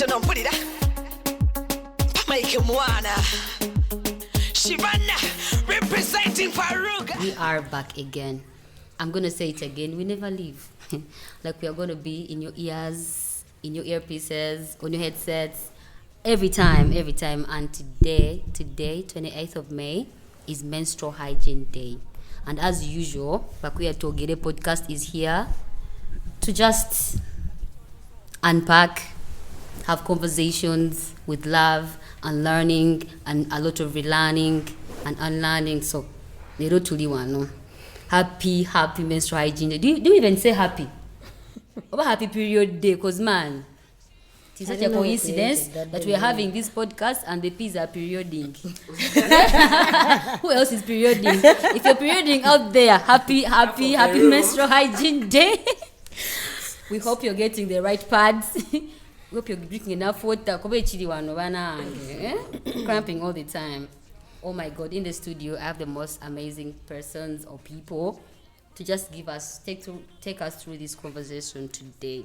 katono mpulira Mike Mwana Shivana representing Faruga. We are back again. I'm gonna say it again. We never leave. Like we are gonna be in your ears, in your earpieces, on your headsets, every time. And today, 28th of May, is Menstrual Hygiene Day. And as usual, Bakuya Togere podcast is here to just unpack, have conversations with love and learning and a lot of relearning and unlearning. So, no. Happy Menstrual Hygiene Day. Do you even say happy? About happy period day? Because man, it's such a coincidence that we are having this podcast and the P's are perioding. Who else is perioding? If you're perioding out there, happy Menstrual Hygiene Day. We hope you're getting the right pads. We hope you're drinking enough water. Cramping all the time. Oh my God, in the studio, I have the most amazing persons or people to just take us through this conversation today.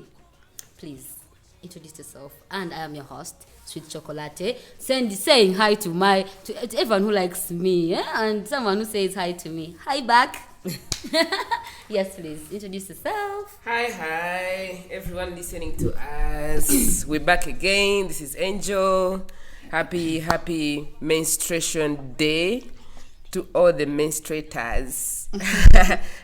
Please, introduce yourself. And I am your host, Sweet Chocolate. Saying hi to everyone who likes me, and someone who says hi to me. Hi back. Yes, please, introduce yourself. Hi, everyone listening to us. We're back again. This is Angel. Happy Menstruation Day to all the menstruators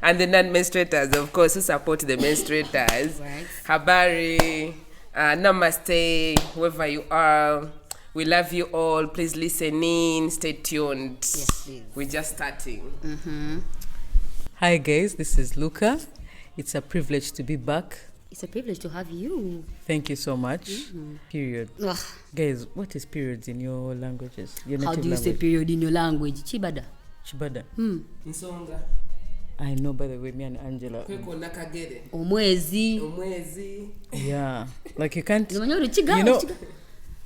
and the non-menstruators, of course, who support the menstruators. Right. Habari, namaste, wherever you are. We love you all. Please listen in. Stay tuned. Yes, please. We're just starting. Mm-hmm. Hi guys, this is Luca. It's a privilege to be back. It's a privilege to have you. Thank you so much. Mm-hmm. Period. Ugh. Guys, what is periods in your languages? Your How native do you say language? period in your language? Chibada. Chibada. Nsonga. I know, by the way, me and Angela. Kweko nakagere. Omwezi. Omwezi. Yeah. Like you can't, You know,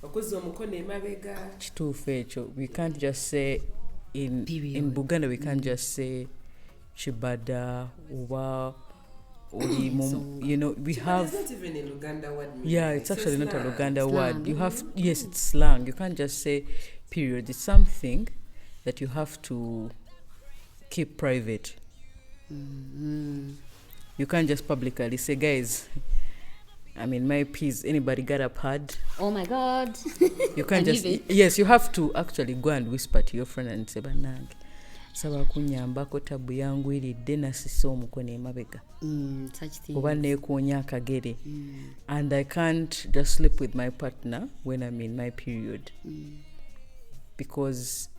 Okozi omukono emabega. chituufu ekyo. We can't just say in Buganda, we can't just say chibada, uwa, you know, we have. It's not even a Luganda word. Yeah, it's actually not a Luganda word. Slang. You have, yes, it's slang. You can't just say period. It's something that you have to keep private. Mm-hmm. You can't just publicly say, guys, I mean, my piece, anybody got a pad? Oh my God. You can't And just, even- yes, you have to actually go and whisper to your friend and say, banange, saba kunyambako tabu yangu iridde nasisa omukono emabega. Such things. Oba neekoonya akagere. And I can't just sleep with my partner when I'm in my period. Because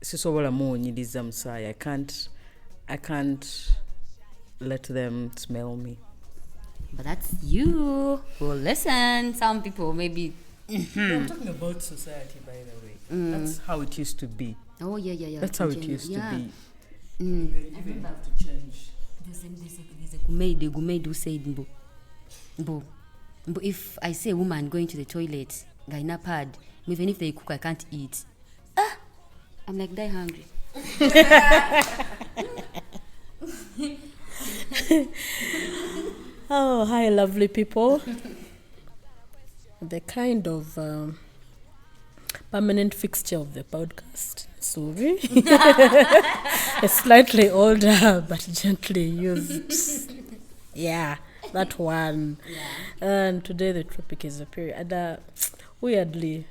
sisobola muwunyiriza musaayi. I can't let them smell me. But that's you. Well, listen, some people maybe. I'm talking about society, by the way. That's how it used to be. Oh, yeah. That's how it used to be. Mm. You even have to change. There's a gumaid who said, Mbo, if I see a woman going to the toilet, gaina pad, even if they cook, I can't eat. I'm like, die hungry. Oh, hi, lovely people. The kind of permanent fixture of the podcast. Sorry. A slightly older but gently used. Yeah, that one. Yeah. And today the topic is a period. And weirdly,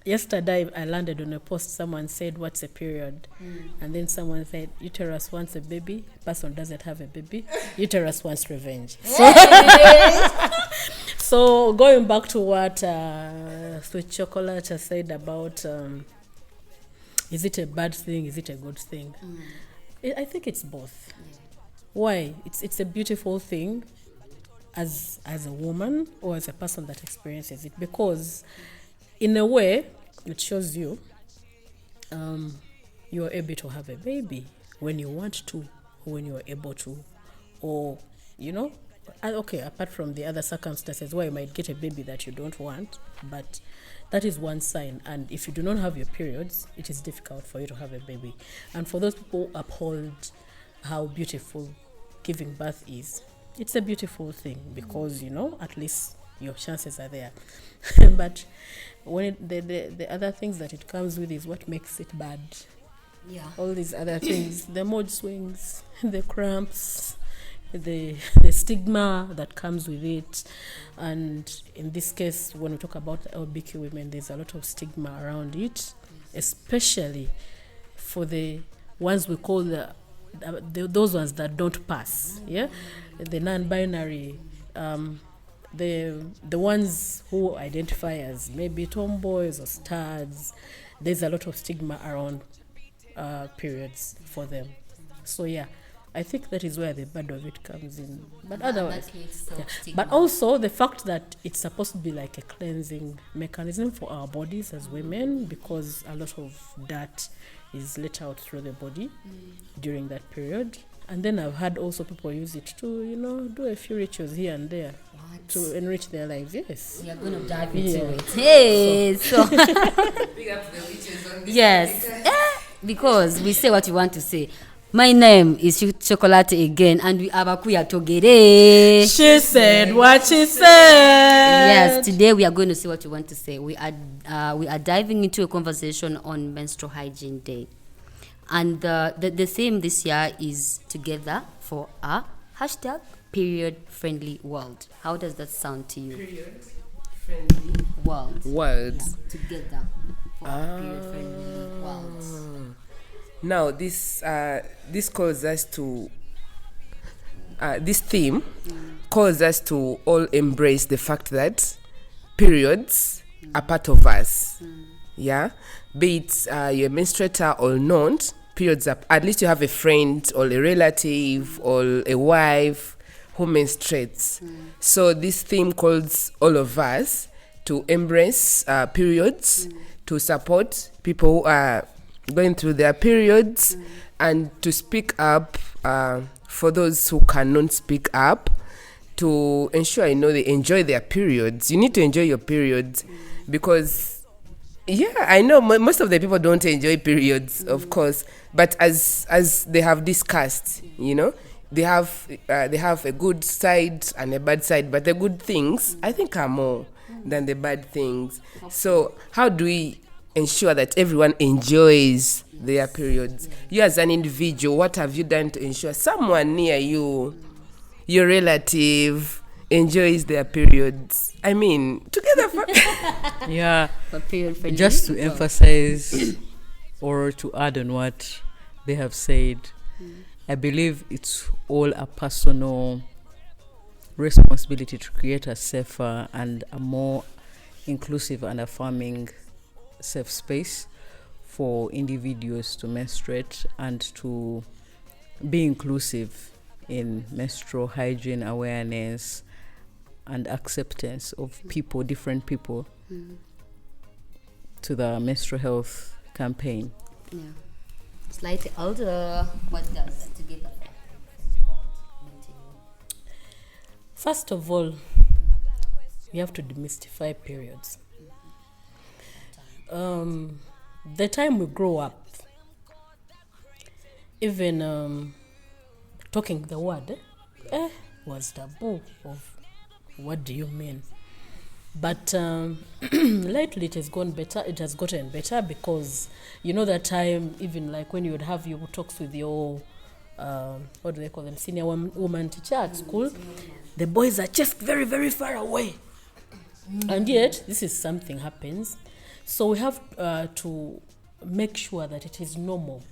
yesterday I landed on a post. Someone said, "What's a period?" And then someone said, "Uterus wants a baby. Person doesn't have a baby. Uterus wants revenge." So going back to what Sweet Chocolate said about, is it a bad thing? Is it a good thing? I think it's both. Yeah. Why? It's a beautiful thing as a woman or as a person that experiences it, because in a way it shows you you are able to have a baby when you want to, or when you are able to, or you know, okay, apart from the other circumstances where you might get a baby that you don't want, but that is one sign. And if you do not have your periods, it is difficult for you to have a baby. And for those people who uphold how beautiful giving birth is, it's a beautiful thing, because, you know, at least your chances are there. But when the other things that it comes with is what makes it bad. Yeah. All these other things, the mood swings, the cramps, the stigma that comes with it. And in this case, when we talk about LBQ women, there's a lot of stigma around it, especially for the ones we call those ones that don't pass, the non-binary, the ones who identify as maybe tomboys or studs. There's a lot of stigma around periods for them. So I think that is where the bad of it comes in. But otherwise, but also the fact that it's supposed to be like a cleansing mechanism for our bodies as women, because a lot of that is let out through the body during that period. And then I've had also people use it to, do a few rituals here and there to enrich their lives. Yes. We are going to dive into it. Hey, so. Big up the witches on this. Yes. Because we say what you want to say. My name is Chocolate again, and we are Bakuya Togere. She said what she said. Yes, today we are going to say what you want to say. We are diving into a conversation on Menstrual Hygiene Day. And the theme this year is Together for a #period-friendly world. How does that sound to you? Period-friendly World. world. Yeah, together for a period-friendly world. Now, this calls us to this theme calls us to all embrace the fact that periods are part of us. Yeah, be it you're a menstruator or not, periods are, at least you have a friend or a relative or a wife who menstruates. So this theme calls all of us to embrace periods, to support people who are going through their periods, and to speak up for those who cannot speak up, to ensure they enjoy their periods. You need to enjoy your periods, because I know most of the people don't enjoy periods, of course, but as they have discussed, they have a good side and a bad side, but the good things I think are more than the bad things. So how do we ensure that everyone enjoys their periods? You as an individual, what have you done to ensure someone near you, your relative, enjoys their periods? I mean, together for just to emphasize or to add on what they have said, I believe it's all a personal responsibility to create a safer and a more inclusive and affirming safe space for individuals to menstruate and to be inclusive in menstrual hygiene awareness and acceptance of people, different people, to the menstrual health campaign. Yeah. Slightly older. What does Together? First of all, we have to demystify periods. The time we grow up, even talking the word was taboo of what do you mean. But lately it has gotten better, because that time, even like when you would have your talks with your what do they call them, senior woman teacher at school, the boys are just very, very far away. And yet this is something happens. So we have to make sure that it is normal.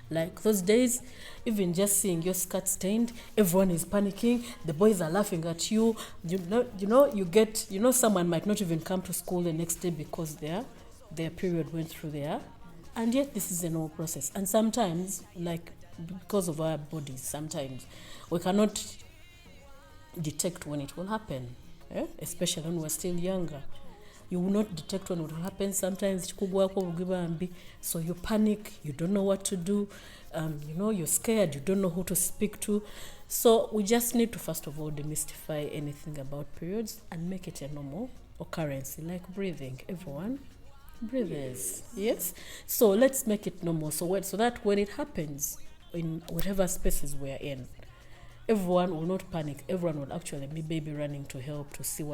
Like those days, even just seeing your skirt stained, everyone is panicking, the boys are laughing at you. You get, someone might not even come to school the next day because their period went through there. And yet this is a normal process. And sometimes, like because of our bodies, sometimes we cannot detect when it will happen, especially when we're still younger. You will not detect when it will happen. Sometimes so you panic, you don't know what to do, you're scared, you don't know who to speak to. So we just need to first of all demystify anything about periods and make it a normal occurrence, like breathing. Everyone breathes. Yes. So let's make it normal. So that when it happens in whatever spaces we're in, everyone will not panic. Everyone will actually maybe running to help, to see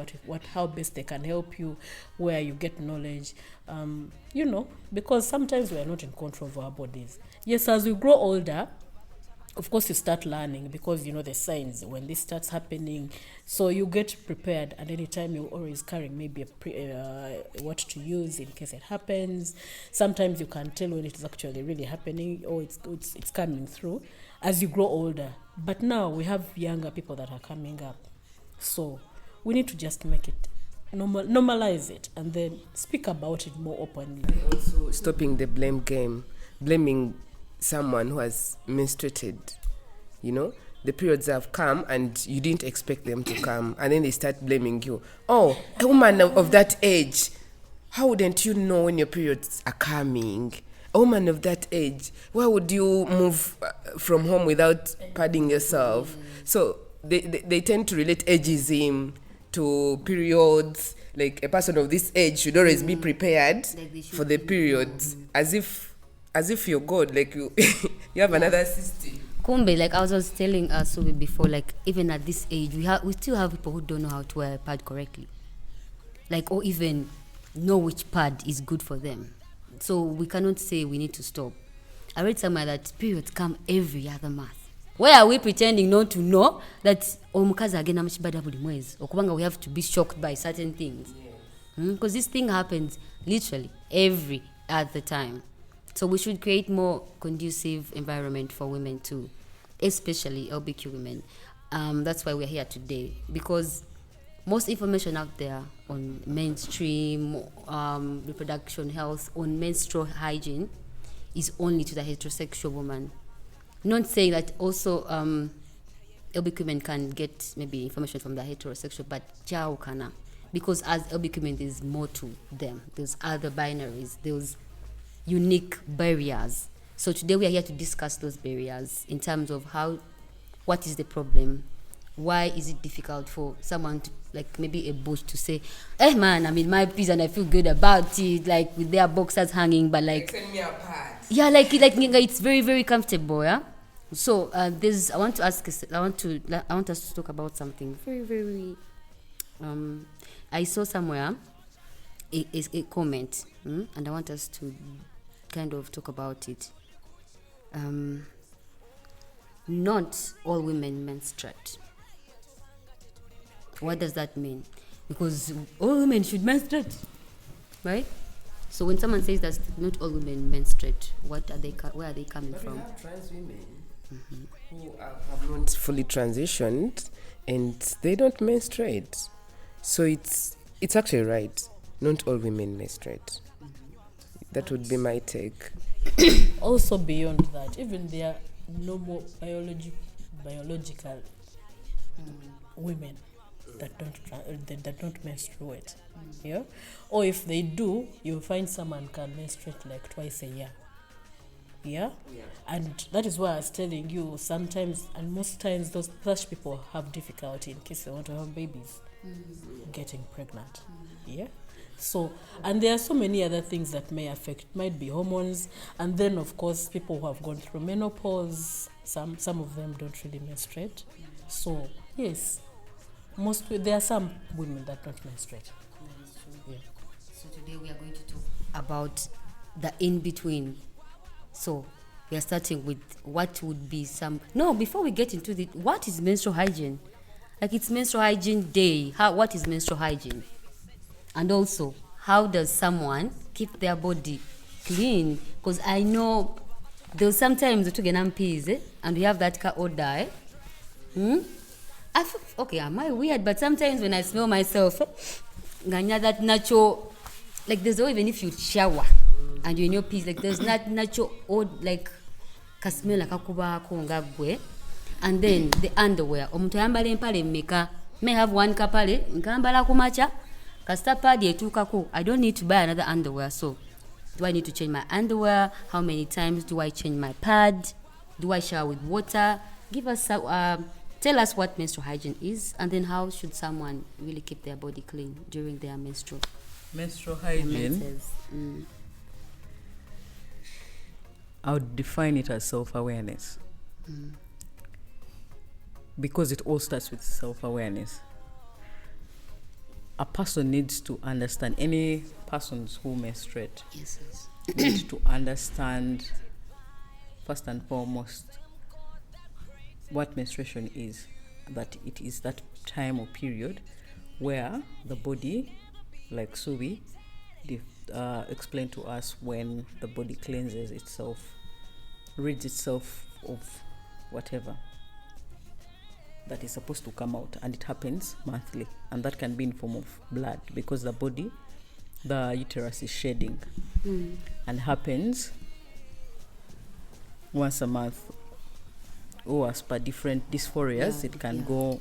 how best they can help you, where you get knowledge, because sometimes we are not in control of our bodies. Yes, as we grow older, of course you start learning, because you know the signs when this starts happening, so you get prepared, and anytime you're always carrying maybe what to use in case it happens. Sometimes you can tell when it is actually really happening, or it's coming through as you grow older. But now we have younger people that are coming up, so we need to just make it normalize it, and then speak about it more openly. Also stopping the blame game, blaming someone who has menstruated. The periods have come and you didn't expect them to come, and then they start blaming you. Oh, a woman of that age, how wouldn't you know when your periods are coming? A woman of that age, why would you move from home without padding yourself? So they tend to relate ageism to periods. Like, a person of this age should always be prepared for the periods, as if you're God, like you have another system. Kumbe, like I was telling Subi before, like even at this age, we still have people who don't know how to wear a pad correctly, like, or even know which pad is good for them. So we cannot say we need to stop. I read somewhere that periods come every other month. Why are we pretending not to know that omukazi agenda mukibada buli mwezi, okubanga we have to be shocked by certain things? Because this thing happens literally every other time. So we should create more conducive environment for women too, especially LBQ women. That's why we're here today, because most information out there on mainstream reproduction health, on menstrual hygiene, is only to the heterosexual woman. Not saying that also LBQ women can get maybe information from the heterosexual, but jao kana, because as LBQ women there's more to them. There's other binaries, there's unique barriers. So today we are here to discuss those barriers in terms of what is the problem, why is it difficult for someone to, like maybe a bush, to say, hey man, I'm in my piece and I feel good about it, like with their boxers hanging, but like send me a pad. Yeah, like it's very, very comfortable, yeah. So I want us to talk about something very, very I saw somewhere a comment, and I want us to kind of talk about it. Not all women menstruate. What does that mean? Because all women should menstruate, right? So when someone says that not all women menstruate, where are they coming from? We have trans women who have not fully transitioned and they don't menstruate. So it's actually right. Not all women menstruate. That would be my take. Also beyond that, even there are normal biological women that don't menstruate, yeah. Or if they do, you'll find someone can menstruate like twice a year, yeah. And that is why I was telling you, sometimes and most times such people have difficulty in case they want to have babies, getting pregnant, yeah. So, and there are so many other things that may affect, might be hormones, and then of course people who have gone through menopause, some of them don't really menstruate. So yes, there are some women that don't menstruate. That is true. Yeah. So today we are going to talk about the in-between. So we are starting with what would be before we get into what is menstrual hygiene? Like, it's menstrual hygiene day. What is menstrual hygiene? And also, how does someone keep their body clean? Because I know there's sometimes we get MPs, and we have that car order. Okay, am I weird? But sometimes when I smell myself, that natural, like there's even if you shower and you're in your piece, like there's not natural odd, like ka smell like akuba konga gwe. And then the underwear. Omuntu ayambala empale mmeka. May have one kapale, nkambala kumacha. Kasta pad yetukako. I don't need to buy another underwear. So, do I need to change my underwear? How many times do I change my pad? Do I shower with water? Give us tell us what menstrual hygiene is, and then how should someone really keep their body clean during their menstrual hygiene. I would define it as self-awareness. because it all starts with self-awareness. A person needs to understand, any persons who menstruate Yes. need to understand, first and foremost, what menstruation is. That it is that time or period where the body, like Subi explained to us, when the body cleanses itself, rids itself of whatever that is supposed to come out, and it happens monthly, and that can be in form of blood, because the body, the uterus is shedding, and happens once a month, or as per different dysphorias, it can go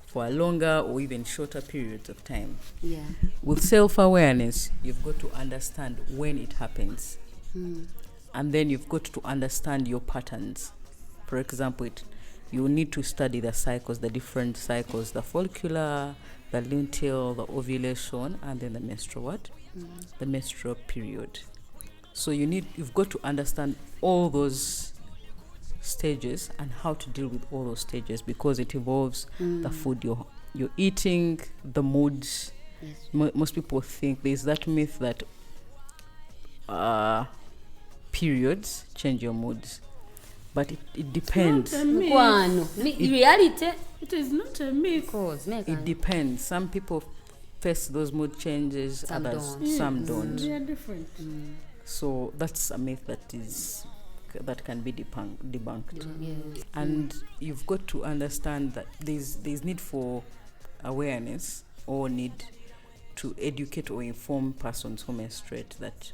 for a longer or even shorter periods of time. Yeah. With self-awareness, you've got to understand when it happens, and then you've got to understand your patterns. For example, you need to study the cycles, the different cycles, the follicular, the luteal, the ovulation, and then the menstrual the menstrual period. So you've got to understand all those stages and how to deal with all those stages, because it involves the food you're eating, the moods. Yes. Most people think there's that myth that periods change your moods, but it depends. Not a myth. Reality. It is not a myth. Cause, It depends. Some people face those mood changes, Some others don't. some don't. They are different. So that's a myth that can be debunked. Yeah. And you've got to understand that there's need for awareness, or need to educate or inform persons who menstruate, that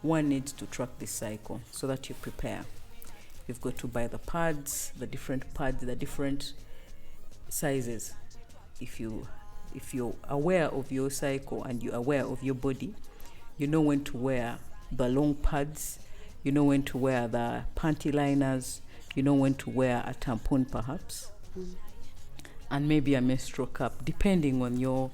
one needs to track this cycle so that you prepare. You've got to buy the pads, the different sizes. If you're aware of your cycle and you're aware of your body, you know when to wear the long pads, you know when to wear the panty liners, you know when to wear a tampon perhaps, and maybe a menstrual cup, depending on your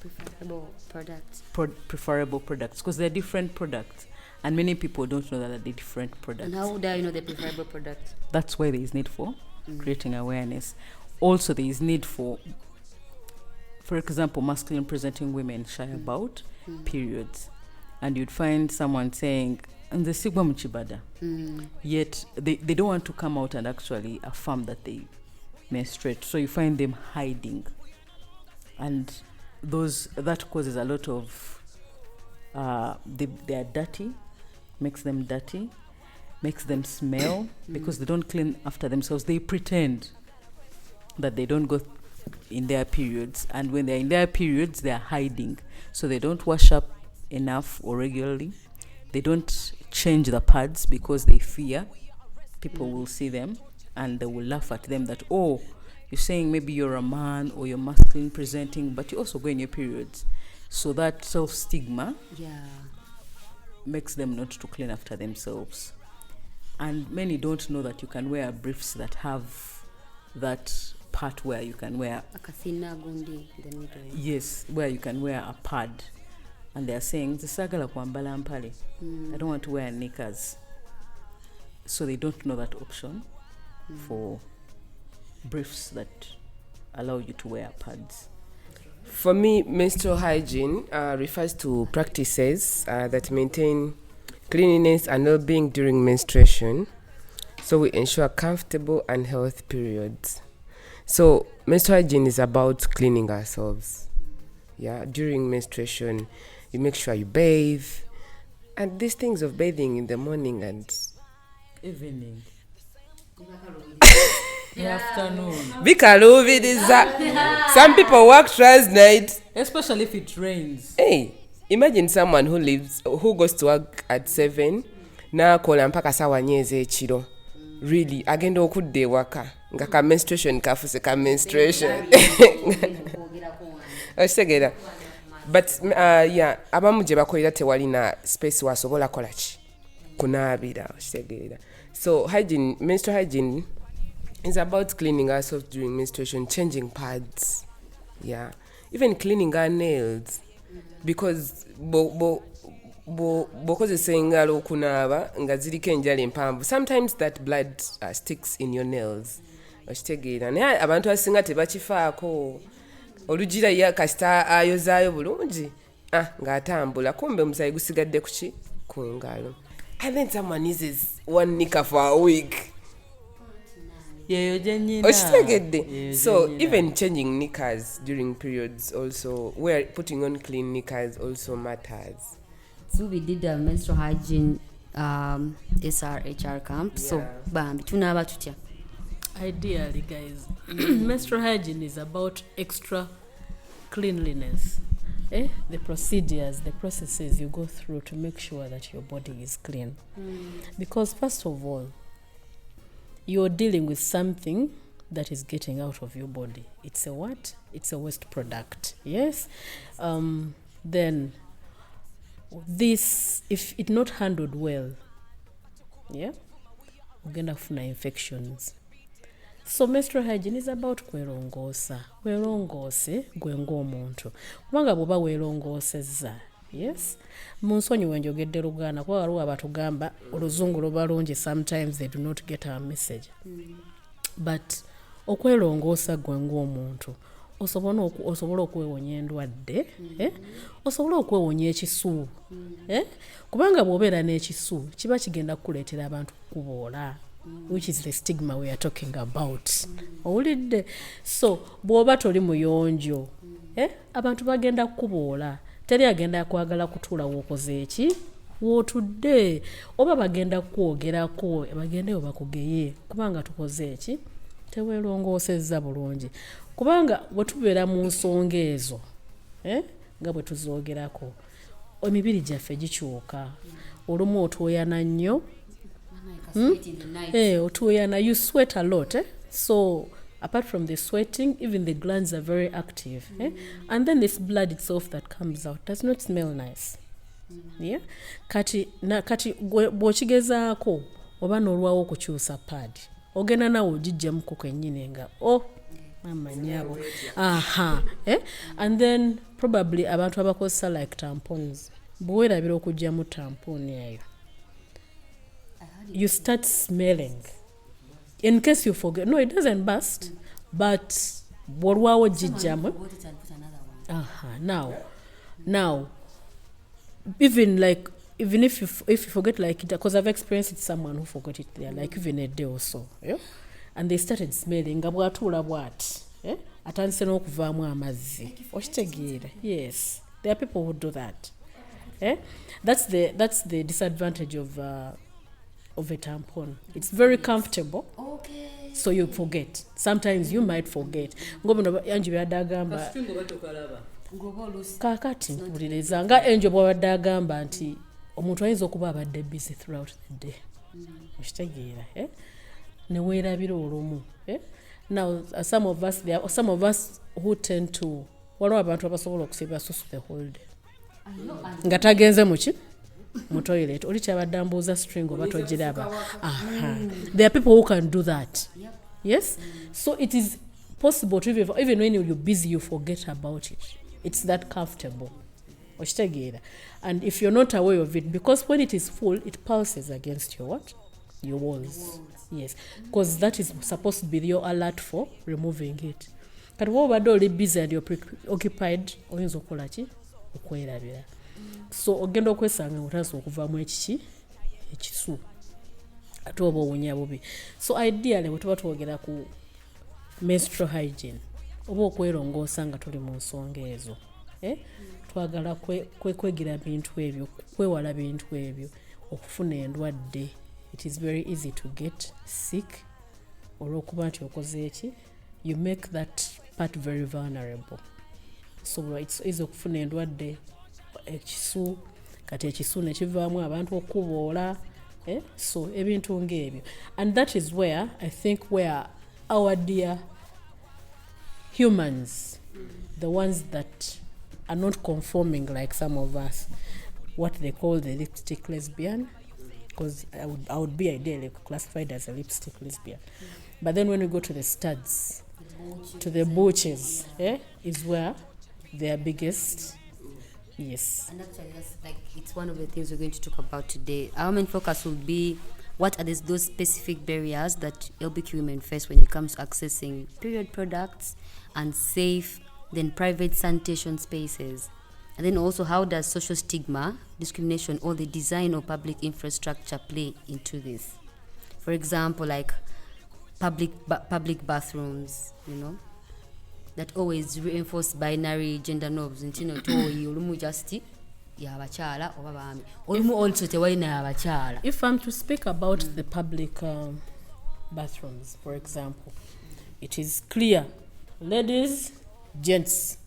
Preferable products. preferable products, because they're different products, and many people don't know that they're different products. And how would I know the preferable products? That's why there is need for creating awareness. Also, there is need for example, masculine presenting women shy about periods, and you'd find someone saying, and the stigma mchibada, yet they don't want to come out and actually affirm that they menstruate, so you find them hiding, and that causes a lot of they are dirty, makes them dirty, makes them smell, because they don't clean after themselves. They pretend that they don't go in their periods, and when they're in their periods, they're hiding, so they don't wash up enough or regularly. They don't change the pads because they fear people will see them and they will laugh at them, that, oh, you're saying maybe you're a man or you're masculine presenting, but you also go in your periods. So that self-stigma makes them not to clean after themselves. And many don't know that you can wear briefs that have that part where you can wear, yes, where you can wear a pad. And they're saying, "Zisagala kwambala mpale. I don't want to wear knickers." So they don't know that option for briefs that allow you to wear pads. For me, menstrual hygiene refers to practices that maintain cleanliness and well-being during menstruation, so we ensure comfortable and healthy periods. So menstrual hygiene is about cleaning ourselves. Yeah, during menstruation, you make sure you bathe, and these things of bathing in the morning and Evening. Afternoon. Some people work trans night, Especially if it rains. Hey, imagine someone who goes to work at 7 nakola mpaka sawa nyeze ekiro. Really, agenda okudda ewaka nga ka menstruation kafuse ka menstruation. Okitegera. But abamu gye bakolera tewalina space wasobola kola ki kunaabira, okitegeera. So menstrual hygiene is about cleaning ourselves during menstruation, changing pads, even cleaning our nails, because bokozesa engalo okunaaba nga ziriko enjala empanvu, sometimes that blood sticks in your nails okitegeera naye abantu abasinga tebakifaako olugira ye kasita ayozaayo bulungi ng'atambula kumbe omusaayi gusigadde kuki ku ngalo. And then someone uses one knicker for a week. Okitegedde. So even changing knickers during periods also, where putting on clean knickers also matters. So we did a menstrual hygiene SRHR camp. So bambi tunaba tutya. Ideally, guys, menstrual hygiene is about extra cleanliness. The procedures, the processes you go through to make sure that your body is clean. Because first of all, you're dealing with something that is getting out of your body. It's a what? It's a waste product. Yes? Then this, if it not handled well, ugenda kufuna infections. So menstrual hygiene is about kwerongoosa. Werongoose gwe ng'omuntu. Kubanga bw'oba weerongoosezza, yes? Mu nsonyi we njogedde Luganda kuba waliwo abatugamba oluzungu lubalungi, sometimes they do not get our message. But okwerongoosa gwe ng'omuntu osobola okwewonya endwadde, osobola okwewonya ekisu. Kubanga bw'obeera n'ekisu kiba kigenda kukuleetera abantu kukuboola, which is the stigma we are talking about. Owulidde? So bw'oba toli muyonjo, abantu bagenda kukuboola. Teri agenda kwagala kutuula w'okoze eki w'otudde, oba bagenda kwogerako bagendeyo bakugeye kubanga tukoze eki teweerongoosezza bulungi. Kubanga bwe tubeera mu nsonga ezo nga bwe tuzoogerako, emibiri gyaffe gikyuka. Olumu otwoyana nnyo, otwoyana, you sweat a lot. So apart from the sweating, even the glands are very active. And then this blood itself that comes out does not smell nice. Kati bw'okigezaako oba n'olwawo okukyusa pad, ogenda nawe ogijjamuko kennyini nga amanyabo. And then probably abantu abakozesa like tampons, bwe weerabira okugyamu tampon eyo, you start smelling. In case you forget, no, it doesn't burst, but bolwawo jijjamu. Now, even if you forget like it, because I've experienced someone who forgot it there, like even a day or so, and they started smelling. Bw'atuula bw'ati, atandise n'okuvaamu amazzi. Okitegeera? Yes, there are people who do that. That's the disadvantage of a tampon. It's very comfortable. Okay. So you forget. Sometimes you might forget. Ngobuno yanji byadde agamba. Kakati mpuliriza nga Angel bw'abadde agamba nti omuntu ayinza okuba abadde busy throughout the day. Okitegeera, ne weerabira olumu. Now some of us who tend to, waliwo abantu abasobola okusiba susu the whole day. Nga tagenze muki? Mu toilet. Oli kyabadde ambuuza string oba togiraba. There are people who can do that. Yes? So it is possible to even when you're busy, you forget about it. It's that comfortable. Okitegeera. And if you're not aware of it, because when it is full, it pulses against your what? Your walls. Yes. Because that is supposed to be your alert for removing it. Kati bw'obadde oli busy and you're preoccupied, oyinza okukola ki? Okwerabira. So ogenda okwesanga ng'otaasa okuvaamu ekisu ate oba owunya bubi. So ideally bwe tuba twogera ku menstrual hygiene oba okwerongoosa nga tuli mu nsonga ezo, twagala kwegera bintu ebyo, kwewala bintu ebyo, okufuna endwadde. It is very easy to get sick olw'okuba nti okoze eki, you make that part very vulnerable. So it's easy okufuna endwadde, ekisu, kati ekisu ne kivaamu abantu okuboola, so ebintu ng'ebyo. And that is where I think where our dear humans, the ones that are not conforming like some of us, what they call the lipstick lesbian, because I would be ideally classified as a lipstick lesbian. But then when we go to the studs, to the butches, is where their biggest. Yes. And actually, that's it's one of the things we're going to talk about today. Our main focus will be what are those specific barriers that LBQ women face when it comes to accessing period products and safe, then private sanitation spaces. And then also, how does social stigma, discrimination, or the design of public infrastructure play into this? For example, like public bathrooms, that always reinforce binary gender norms. If I'm to speak about the public bathrooms, for example, it is clear, ladies, gents,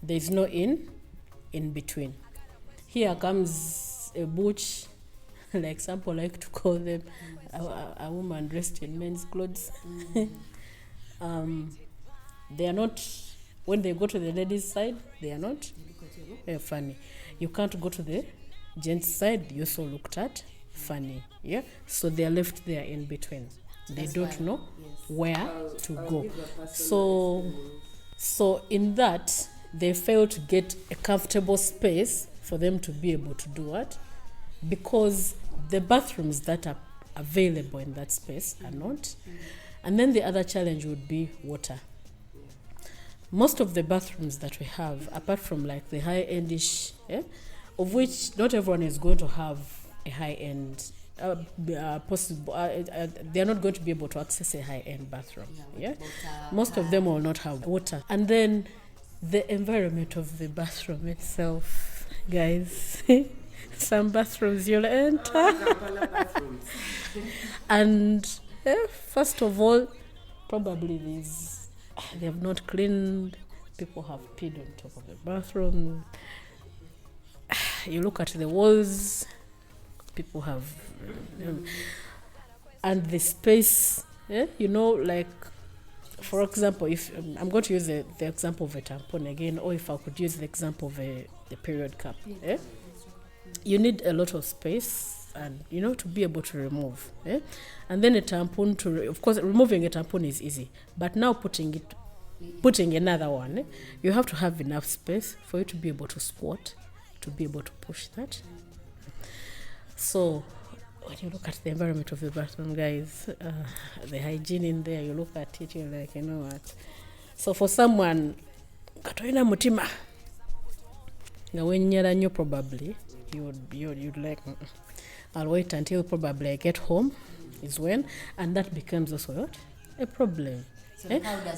there is no in between. Here comes a butch, like some people like to call them a woman dressed in men's clothes. They are not, when they go to the ladies' side, they are not funny. You can't go to the gents' side, you also looked at funny. Yeah, so they are left there in between. They don't know where to go. So in that, they fail to get a comfortable space for them to be able to do what? Because the bathrooms that are available in that space are not. And then the other challenge would be water. Most of the bathrooms that we have, apart from like the high-endish, of which not everyone is going to have a high-end, possible. They are not going to be able to access a high-end bathroom. Most of them will not have water. And then the environment of the bathroom itself, guys. Some bathrooms you'll enter. And first of all, probably they have not cleaned. People have peed on top of the bathroom. You look at the walls, people have, and the space, like, for example, if I'm going to use the example of a tampon again, or if I could use the example of the period cup, you need a lot of space and to be able to remove, and then a tampon of course removing a tampon is easy, but now putting another one, you have to have enough space for you to be able to squat, to be able to push that. So when you look at the environment of the bathroom, guys, the hygiene in there, you look at it, you're like, you know what? So for someone, katoina mutima, now when you're probably you'd like, I'll wait until probably I get home, is when, and that becomes also what? A problem.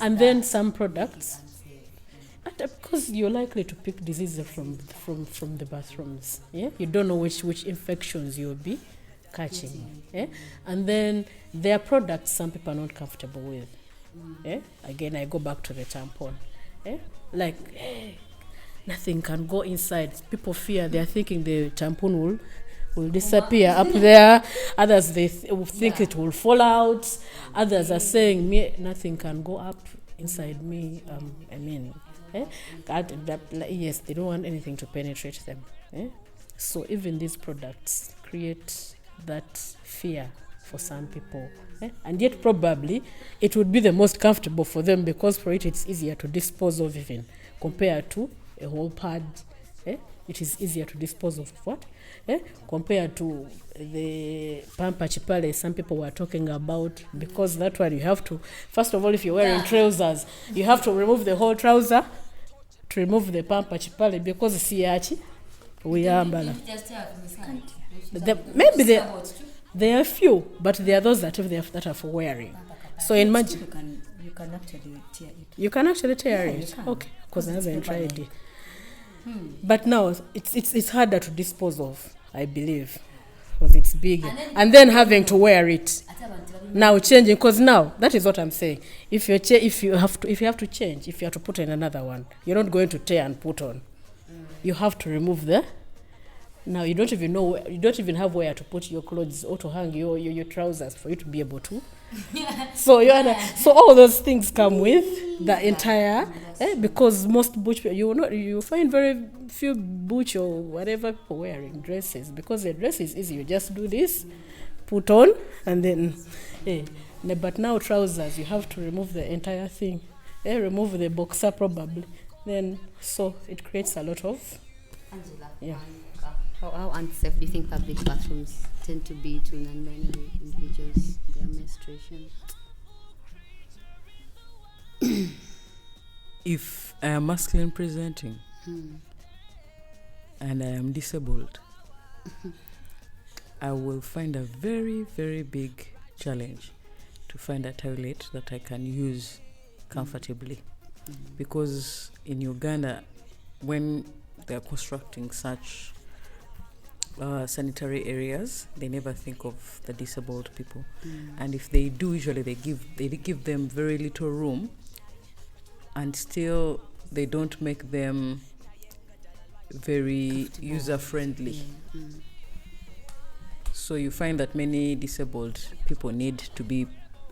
And then some products, because you're likely to pick diseases from the bathrooms. You don't know which infections you'll be catching. And then there are products some people are not comfortable with. Again, I go back to the tampon. Like, nothing can go inside. People fear, they're thinking the tampon will disappear up there. Others, they think it will fall out. Others are saying, nothing can go up inside me. Yes, they don't want anything to penetrate them. So even these products create that fear for some people. And yet probably it would be the most comfortable for them, because for it it's easier to dispose of even compared to a whole pad. It is easier to dispose of what? Compared to the pamper chipale some people were talking about, because that one you have to, first of all, if you're wearing trousers, you have to remove the whole trouser to remove the pamper chipale, because siyachi uyambala. Maybe there are few, but there are those that are for wearing. So imagine you can actually tear it. You can actually tear it. Okay, because I haven't tried it. But now it's harder to dispose of, I believe, because it's bigger, and then having to wear it. Now changing, because now that is what I'm saying. If you have to change, if you have to put in another one, you're not going to tear and put on. You have to remove now you don't even have where to put your clothes or to hang your trousers for you to be able to. So all those things come with the entire, because most butch you find very few butch or whatever people wearing dresses, because the dress is easy. You just do this, put on, and then. But now trousers, you have to remove the entire thing. Remove the boxer probably. Then so it creates a lot of. Angela. Yeah. How unsafe do you think public bathrooms tend to be to non-binary individuals, their menstruation? If I am masculine presenting and I am disabled, I will find a very, very big challenge to find a toilet that I can use comfortably. Because in Uganda, when they are constructing such sanitary areas, they never think of the disabled people. And if they do, usually they give them very little room, and still they don't make them very user friendly. So you find that many disabled people need to be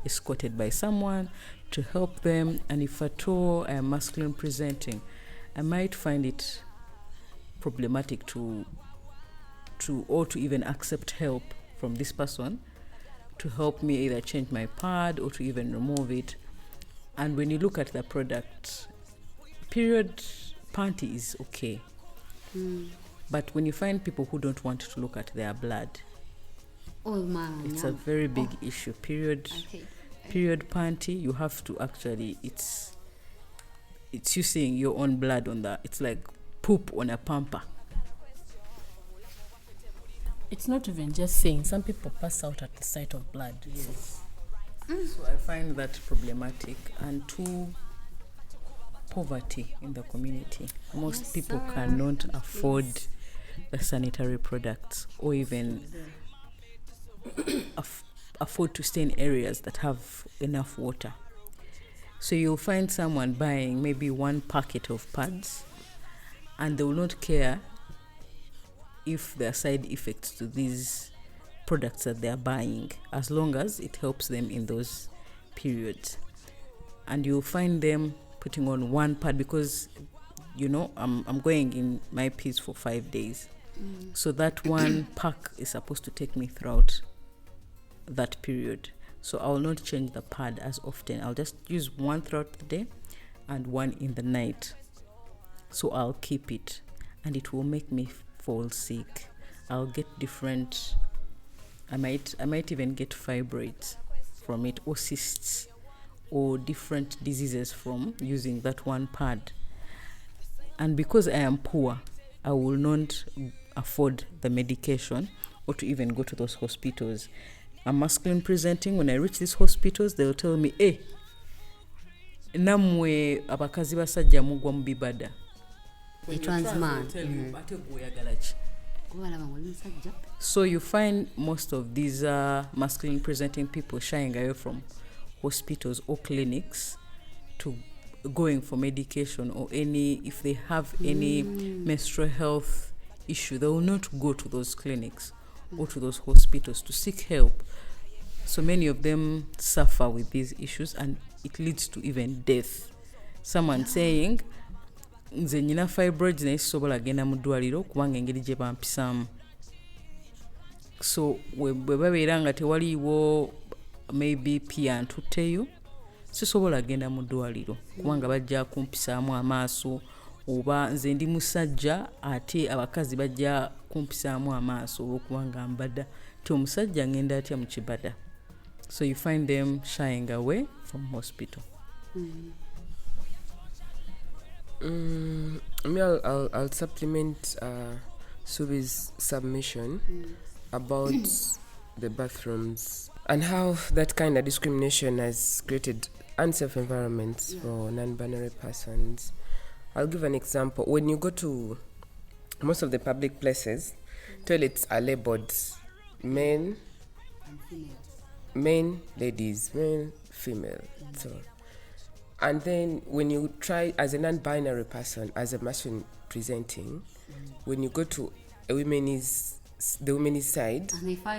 escorted by someone to help them, and if at all I am masculine presenting, I might find it problematic to even accept help from this person to help me either change my pad or to even remove it. And when you look at the product, period panty is okay. But when you find people who don't want to look at their blood, it's a very big issue. Period panty, you have to actually, it's you seeing your own blood on that. It's like poop on a pamper. It's not even just saying. Some people pass out at the sight of blood. Yes. So I find that problematic. And two, poverty in the community. Most people cannot afford the sanitary products or even afford to stay in areas that have enough water. So you'll find someone buying maybe one packet of pads, and they will not care if there are side effects to these products that they are buying, as long as it helps them in those periods. And you'll find them putting on one pad because, I'm going in my piece for 5 days. So that one pack is supposed to take me throughout that period. So I will not change the pad as often. I'll just use one throughout the day and one in the night. So I'll keep it, and it will make me fall sick. I'll get different, I might even get fibroids from it, or cysts, or different diseases from using that one pad. And because I am poor, I will not afford the medication or to even go to those hospitals. I'm masculine presenting. When I reach these hospitals, they'll tell me, namwe abakazi basajja mugwa mu bibada. The trans man. So you find most of these masculine presenting people shying away from hospitals or clinics to going for medication, or if they have any menstrual health issue, they will not go to those clinics or to those hospitals to seek help. So many of them suffer with these issues, and it leads to even death. Someone saying, nze nyina fibroids naye sisobola genda mu ddwaliro kubanga engeri gye bampisaamu. So bwe babeera nga tewaliiwo maybe pia ntutteyo, sisobola genda mu ddwaliro kubanga bajja kumpisaamu amaaso, oba nze ndi musajja ate abakazi bajja kumpisaamu amaaso olw'okubanga mbadda ti omusajja ngenda atya mu kibada. So you find them shying away from hospital. I'll supplement Subi's submission about the bathrooms and how that kind of discrimination has created unsafe environments for non-binary persons. I'll give an example. When you go to most of the public places, toilets are labeled men, ladies, men, female. So, and then when you try as a non-binary person, as a masculine presenting, when you go to the women's side,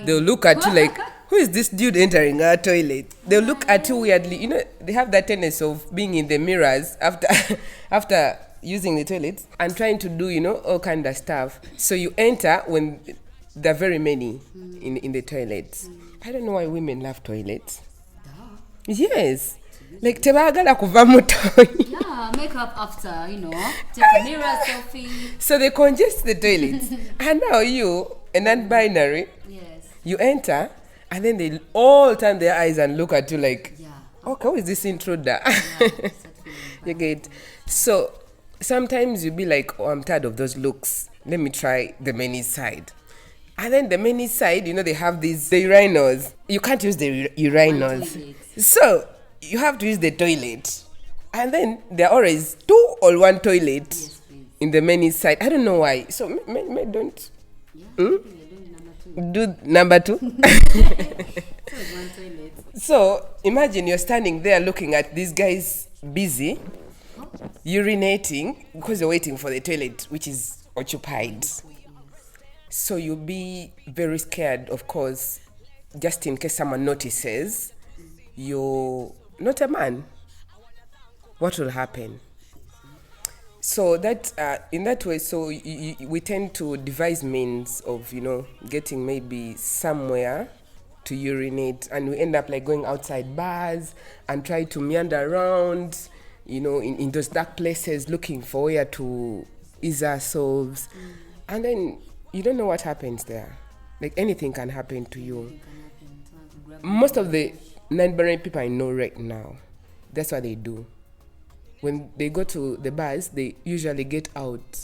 they'll look at you like, who is this dude entering our toilet? They'll look at you weirdly. They have that tendency of being in the mirrors after using the toilet and trying to do, all kind of stuff. So you enter when there are very many in the toilets. I don't know why women love toilets. Yes. Like, tebagala kuva mu toilet. Makeup after, take a mirror selfie. So they congest the toilets. And now you, a non-binary, Yes. you enter, and then they all turn their eyes and look at you like, Yeah. okay, who is this intruder? Start feeling You bad. get. So sometimes you be like, oh, I'm tired of those looks. Let me try the many side. And then the many side, they have the urinals. You can't use the urinals. toilet. So you have to use the toilet. And then there are always 2 or 1 toilet Yes, please. in the many side. I don't know why. So don't Yeah. You're doing do number number 2. 2. So it's one toilet. So imagine you're standing there looking at these guys busy urinating because you're waiting for the toilet, which is occupied. So you'll be very scared, of course, just in case someone notices you're not a man. What will happen? So that in that way, so we tend to devise means of getting maybe somewhere to urinate, and we end up like going outside bars and try to meander around, in those dark places looking for where to ease ourselves, and then you don't know what happens there. Like anything can happen to you. Most of the non-binary people I know right now, that's what they do. When they go to the bars, they usually get out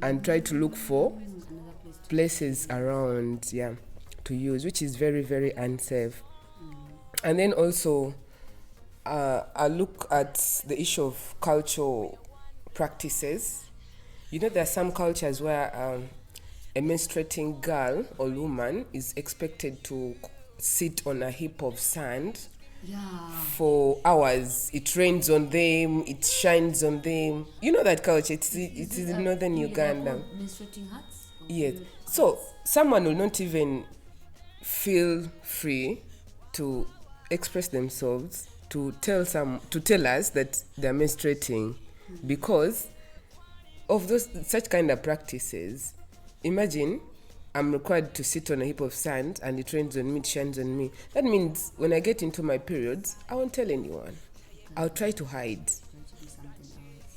and try to look for places around, to use, which is very, very unsafe. And then also, I look at the issue of cultural practices. There are some cultures where a menstruating girl or woman is expected to sit on a heap of sand for hours. It rains on them, it shines on them. That culture, it is in northern Uganda. Menstruating huts? Yes. So someone will not even feel free to express themselves, to tell us that they're menstruating because of such kind of practices. Imagine I'm required to sit on a heap of sand and it rains on me, it shines on me. That means when I get into my periods, I won't tell anyone. I'll try to hide.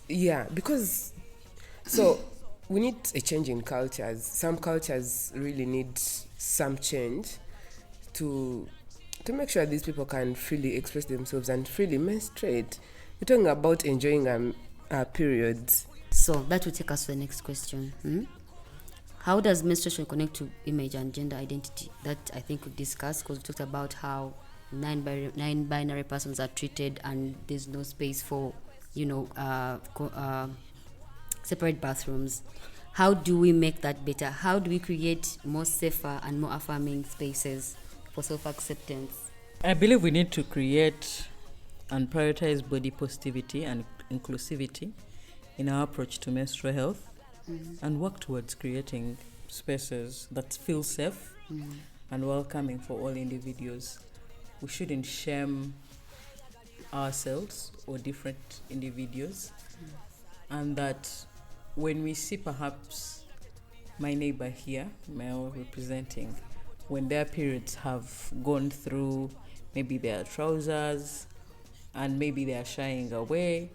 Yeah, because so we need a change in cultures. Some cultures really need some change to make sure these people can freely express themselves and freely menstruate. We're talking about enjoying our periods. So that will take us to the next question. How does menstruation connect to image and gender identity? That I think we discussed because we talked about how non-binary persons are treated and there's no space for, separate bathrooms. How do we make that better? How do we create more safer and more affirming spaces for self-acceptance? I believe we need to create and prioritize body positivity and inclusivity in our approach to menstrual health. And work towards creating spaces that feel safe and welcoming for all individuals. We shouldn't shame ourselves or different individuals, and that when we see perhaps my neighbor here, male representing, when their periods have gone through maybe their trousers and maybe they are shying away,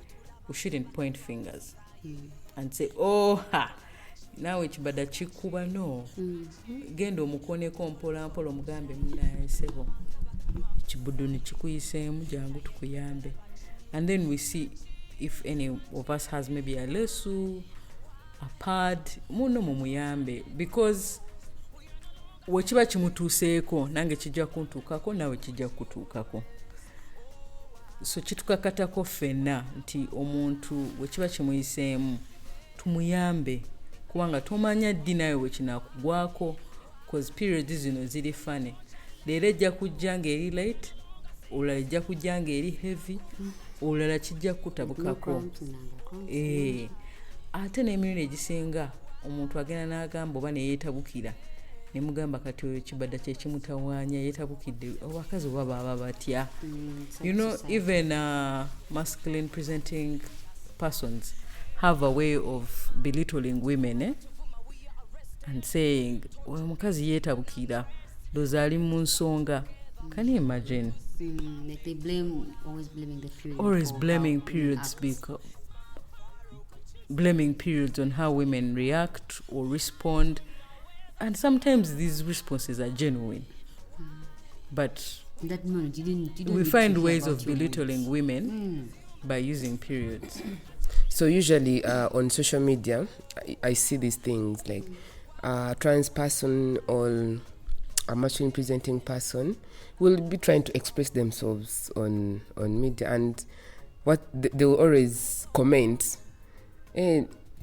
we shouldn't point fingers and say, nawe ekibada kikuba no genda omukoneko mpolampola omugambe munayesebo ekibudu nekikuyiseemu jangu tukuyambe. And then we see if any of us has maybe a lesu, a pad, muno mumuyambe, because wekiba kimutuuseeko nange kijja kuntuukako nawe kijja kutuukako. So kitukakatako ffenna nti omuntu wekiba kimuyiseemu tumuyambe, kubanga tomanya ddi nawe wekinakugwako, cause periods zino ziri fane. Leero ejja kujja ng'eri light, olala ejja kujja ng'eri heavy, olala kijja kutabukako. Ate n'emirundi egisinga omuntu agenda n'agamba oba neyeetabukira ne mugamba kati oyo kibadda kye kimutawaanya yeetabukidde. Abakazi oba baba batya. Even masculine presenting persons have a way of belittling women and saying omukazi yeetabukira ndoza ali mu nsonga. Can you imagine? Like they always blaming the period. Always for blaming how women periods act. blaming periods on how women react or respond, and sometimes these responses are genuine, but That moment, you didn't we need find to hear ways about of your belittling moods. women by using periods. So usually on social media, I see these things like a trans person or a masculine presenting person will be trying to express themselves on media, and what they will always comment,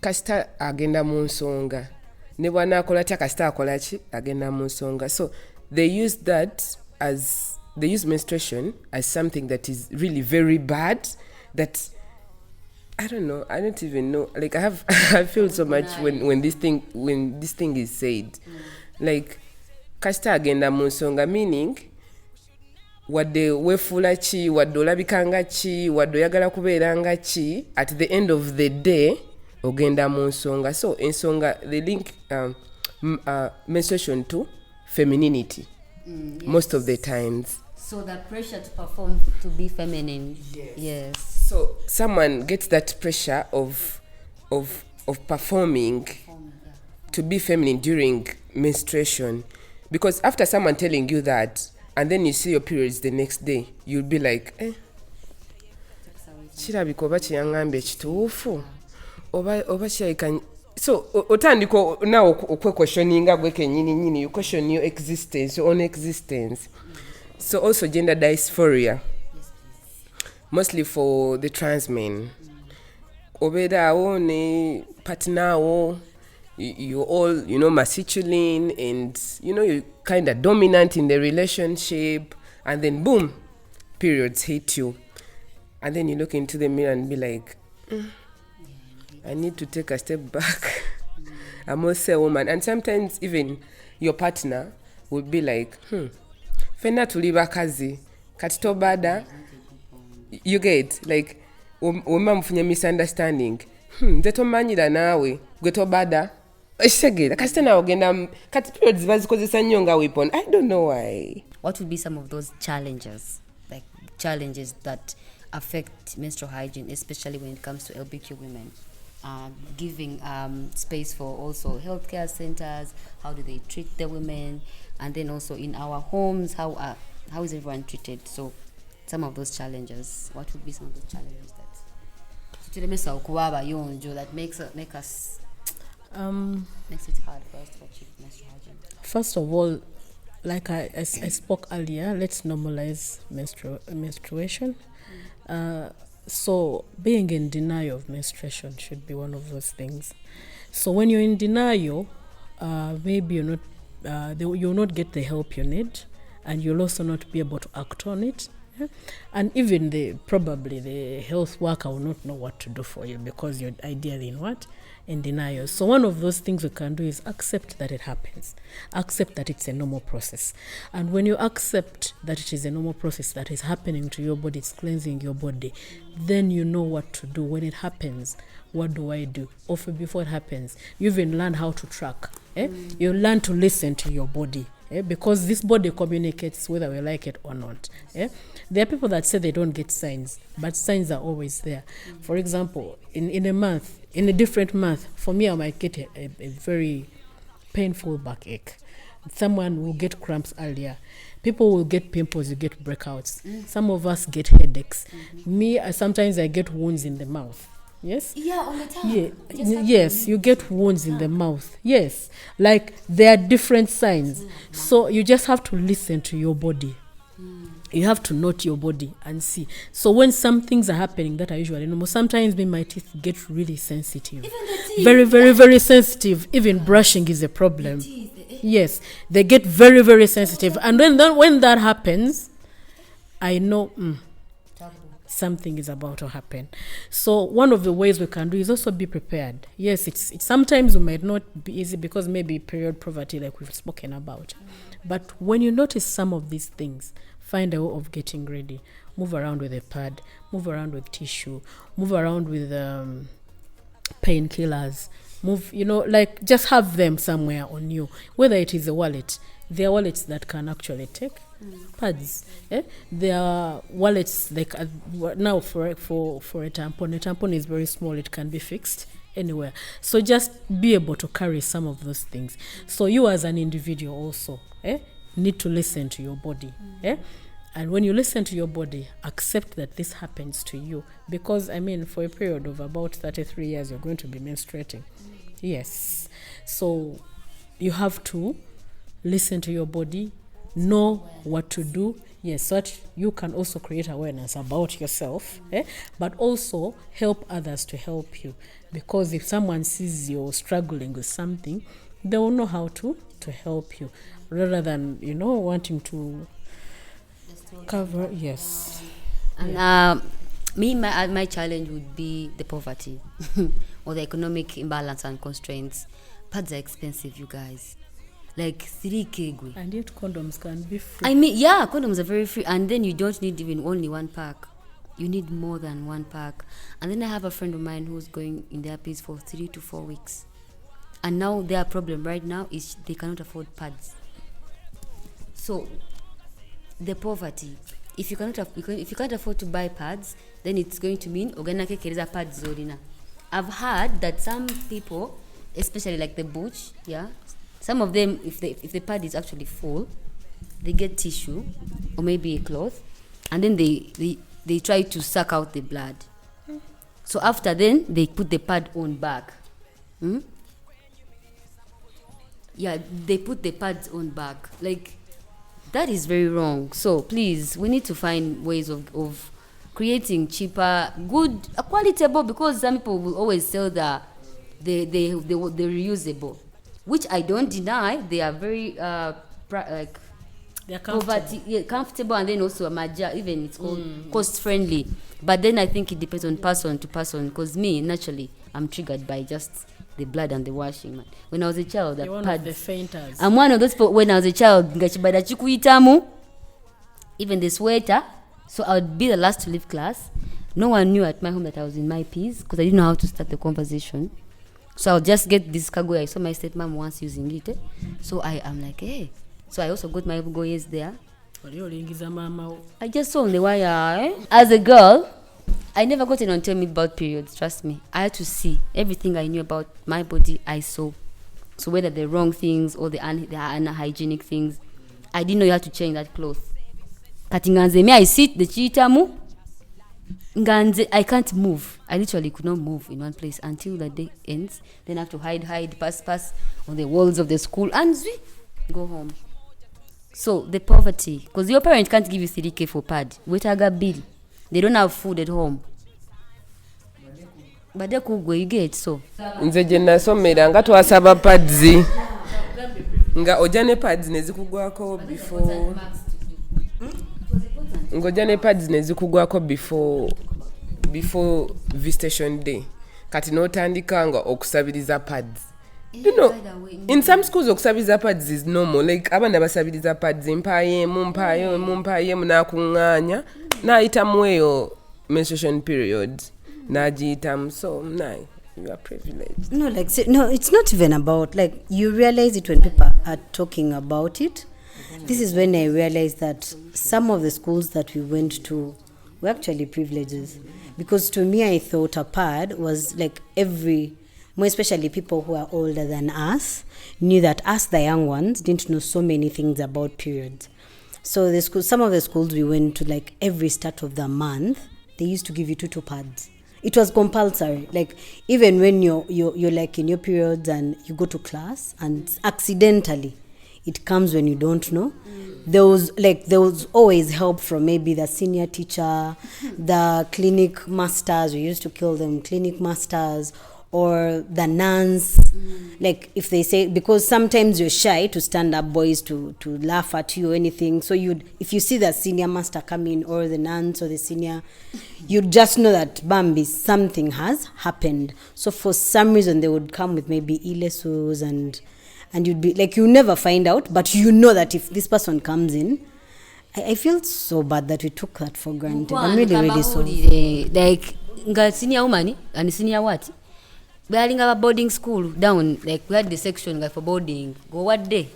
kasita agenda mu nsonga ne bw'anaakola ki kasita akola ki agenda mu nsonga. So they use menstruation as something that is really very bad, that I don't even know. Like I feel so much when this thing is said. Like kasita agenda mu nsonga, meaning wadde weefuula ki, wadde olabika nga ki, wadde oyagala kubeera nga ki, at the end of the day ogenda mu nsonga. So ensonga, they link menstruation to femininity most of the times. So the pressure to perform to be feminine. Yes. So someone gets that pressure of performing to be feminine during menstruation, because after someone telling you that, and then you see your periods the next day, you'll be like, kirabika oba kyeyangambye kituufu oba kirabika. So otandika naawe okwequestioninga gwe kennyini, you question your existence, your own existence. So also gender dysphoria, mostly for the trans men. Obeera awo ne partner awo, you're all, masculine, and you're kind of dominant in the relationship, and then boom, periods hit you, and then you look into the mirror and be like, I need to take a step back. I'm also a woman. And sometimes even your partner would be like, fena tuli bakazi kati tobada. You get like wema mfunye misunderstanding, nze tomanyira naawe gwe tobada ekitegeera kasita naawe ogenda kati periods bazikozesa nnyo nga weapon. I don't know why. What would be some of those challenges that affect menstrual hygiene, especially when it comes to LBQ women? Giving space for also healthcare centers. How do they treat the women? And then also in our homes, how is everyone treated? So some of those challenges. What would be some of those challenges that makes it hard for us to achieve menstrual hygiene? First of all, like I spoke earlier, let's normalize menstruation. So being in denial of menstruation should be one of those things. So when you're in denial, maybe you'll not get the help you need, and you'll also not be able to act on it. Yeah? And even probably the health worker will not know what to do for you, because you're ideally in denial. So one of those things we can do is accept that it happens. Accept that it's a normal process. And when you accept that it is a normal process that is happening to your body, it's cleansing your body, then you know what to do. When it happens, what do I do? Or before it happens, you even learn how to track. You learn to listen to your body. Because this body communicates whether we like it or not. There are people that say they don't get signs, but signs are always there. For example, in a month, in a different month, for me I might get a very painful backache. Someone will get cramps earlier. People will get pimples, you get breakouts. Some of us get headaches. Me, sometimes I get wounds in the mouth. Yes? Yeah, all the time. Yeah. Yes, you get wounds in the mouth. Yes. Like there are different signs. So you just have to listen to your body. You have to note your body and see. So when some things are happening that are usually normal, sometimes my teeth get really sensitive. Even the teeth. Very, very, very sensitive. Even brushing is a problem. Yes, they get very, very sensitive. And when that happens, I know something is about to happen. So one of the ways we can do is also be prepared. Yes, it's sometimes it might not be easy because maybe period poverty, like we've spoken about. But when you notice some of these things, find a way of getting ready. Move around with a pad, move around with tissue, move around with painkillers. Move, just have them somewhere on you. Whether it is a wallet, there are wallets that can actually take pads. There are wallets like now for a tampon. A tampon is very small. It can be fixed anywhere. So just be able to carry some of those things. So you as an individual also need to listen to your body. And when you listen to your body, accept that this happens to you. Because, I mean, for a period of about 33 years, you're going to be menstruating. Yes. So you have to listen to your body, know what to do. Yes, so that you can also create awareness about yourself, but also help others to help you. Because if someone sees you're struggling with something, they will know how to help you, rather than, wanting to cover. Yes. And my challenge would be the poverty or the economic imbalance and constraints. Pads are expensive, you guys. Like 3K gwe. And yet condoms can be free. I mean, yeah, condoms are very free, and then you don't need even only one pack. You need more than one pack. And then I have a friend of mine who's going in their piece for 3 to 4 weeks, and now their problem right now is they cannot afford pads. So the poverty, if you can't afford to buy pads, then it's going to mean oganake kereza pads zorina. I've heard that some people, especially like the butch, some of them, if the pad is actually full, they get tissue or maybe a cloth, and then they try to suck out the blood. So after then, they put the pad on back. Yeah, they put the pads on back. Like, that is very wrong. So please, we need to find ways of creating cheaper, good, qualitable, because some people will always sell the reusable, which I don't deny. They are very they're poverty, comfortable, and then also even it's called cost friendly. But then I think it depends on person to person, because me, naturally, I'm triggered by just the blood and the washing, man. When I was a child, you're one of the fainters. I'm one of those people. When I was a child, even the sweater, so I would be the last to leave class. No one knew at my home that I was in my piece, because I didn't know how to start the conversation. So I'll just get this cargo. I saw my stepmom once using it. So I am like, hey. So I also got my goyes there. I just saw on the wire. As a girl, I never got anyone tell me about periods, trust me. I had to see everything I knew about my body, I saw. So whether the wrong things or the unhygienic things, I didn't know you had to change that cloth. Katinganze me, I sit the chitamu. Nganze, I can't move. I literally could not move in one place until the day ends. Then I have to hide, pass on the walls of the school, and go home. So the poverty, because your parents can't give you 3K for pad. Wait, I got bill. They don't have food at home. But they could go, you get so. Nze je nasomera nga twasaba pads nga ojane pads nezikugwako before ngojane pads nezikugwako before visitation day kati notandika nga okusabiriza pads. You know, in some schools okusabiriza pads is normal. Like abana basabiriza pads mpaye nakunganya naayitamu eyo menstruation period nagiitamu. So you are privileged. No, it's not even about, like, you realize it when people are talking about it. This is when I realized that some of the schools that we went to were actually privileges. Because to me, I thought a pad was like more especially people who are older than us, knew that us, the young ones, didn't know so many things about periods. So some of the schools we went to, like every start of the month, they used to give you two pads. It was compulsory. Like even when you're like in your periods and you go to class and accidentally it comes when you don't know. There was always help from maybe the senior teacher, the clinic masters. We used to call them clinic masters, or the nuns. Like if they say, because sometimes you're shy to stand up boys to laugh at you or anything. So if you see the senior master come in, or the nuns or the senior, you'd just know that Bambi, something has happened. So for some reason they would come with maybe ilesus and you'd be like, you never find out, but you know that if this person comes in, I feel so bad that we took that for granted. I'm really sorry. Like, senior woman and senior what? We had a boarding school down, like we had the section like for boarding. Go what day?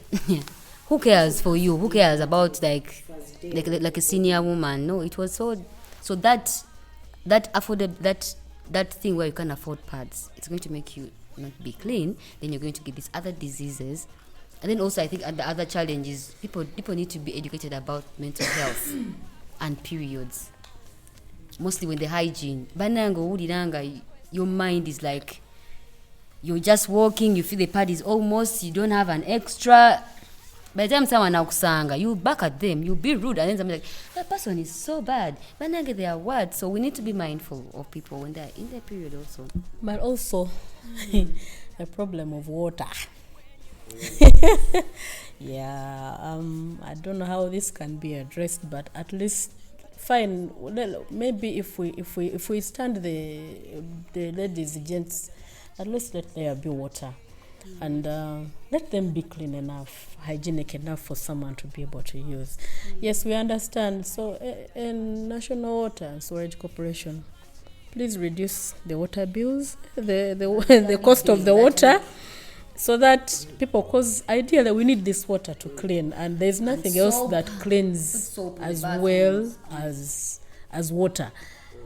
Who cares for you? Who cares about like like a senior woman. No, it was so that affordable that thing where you can afford pads, it's going to make you not be clean. Then you're going to get these other diseases. And then also I think the other challenge is people need to be educated about mental health and periods. Mostly when the hygiene. Banango udinanga, your mind is like you're just walking, you feel the pad is almost, you don't have an extra. By the time someone nakusanga, you back at them, you be rude, and then somebody's like, that person is so bad. Banange, they are words. So we need to be mindful of people when they're in their period also. But also, the problem of water. Yeah, I don't know how this can be addressed, but at least fine. Well, maybe if we stand the ladies, gents, at least let there be water, and let them be clean enough, hygienic enough for someone to be able to use. Yes, we understand. So, in National Water and Storage Corporation, please reduce the water bills, the cost of the water, so that people, because ideally we need this water to clean, and there's nothing else that cleans as well as water.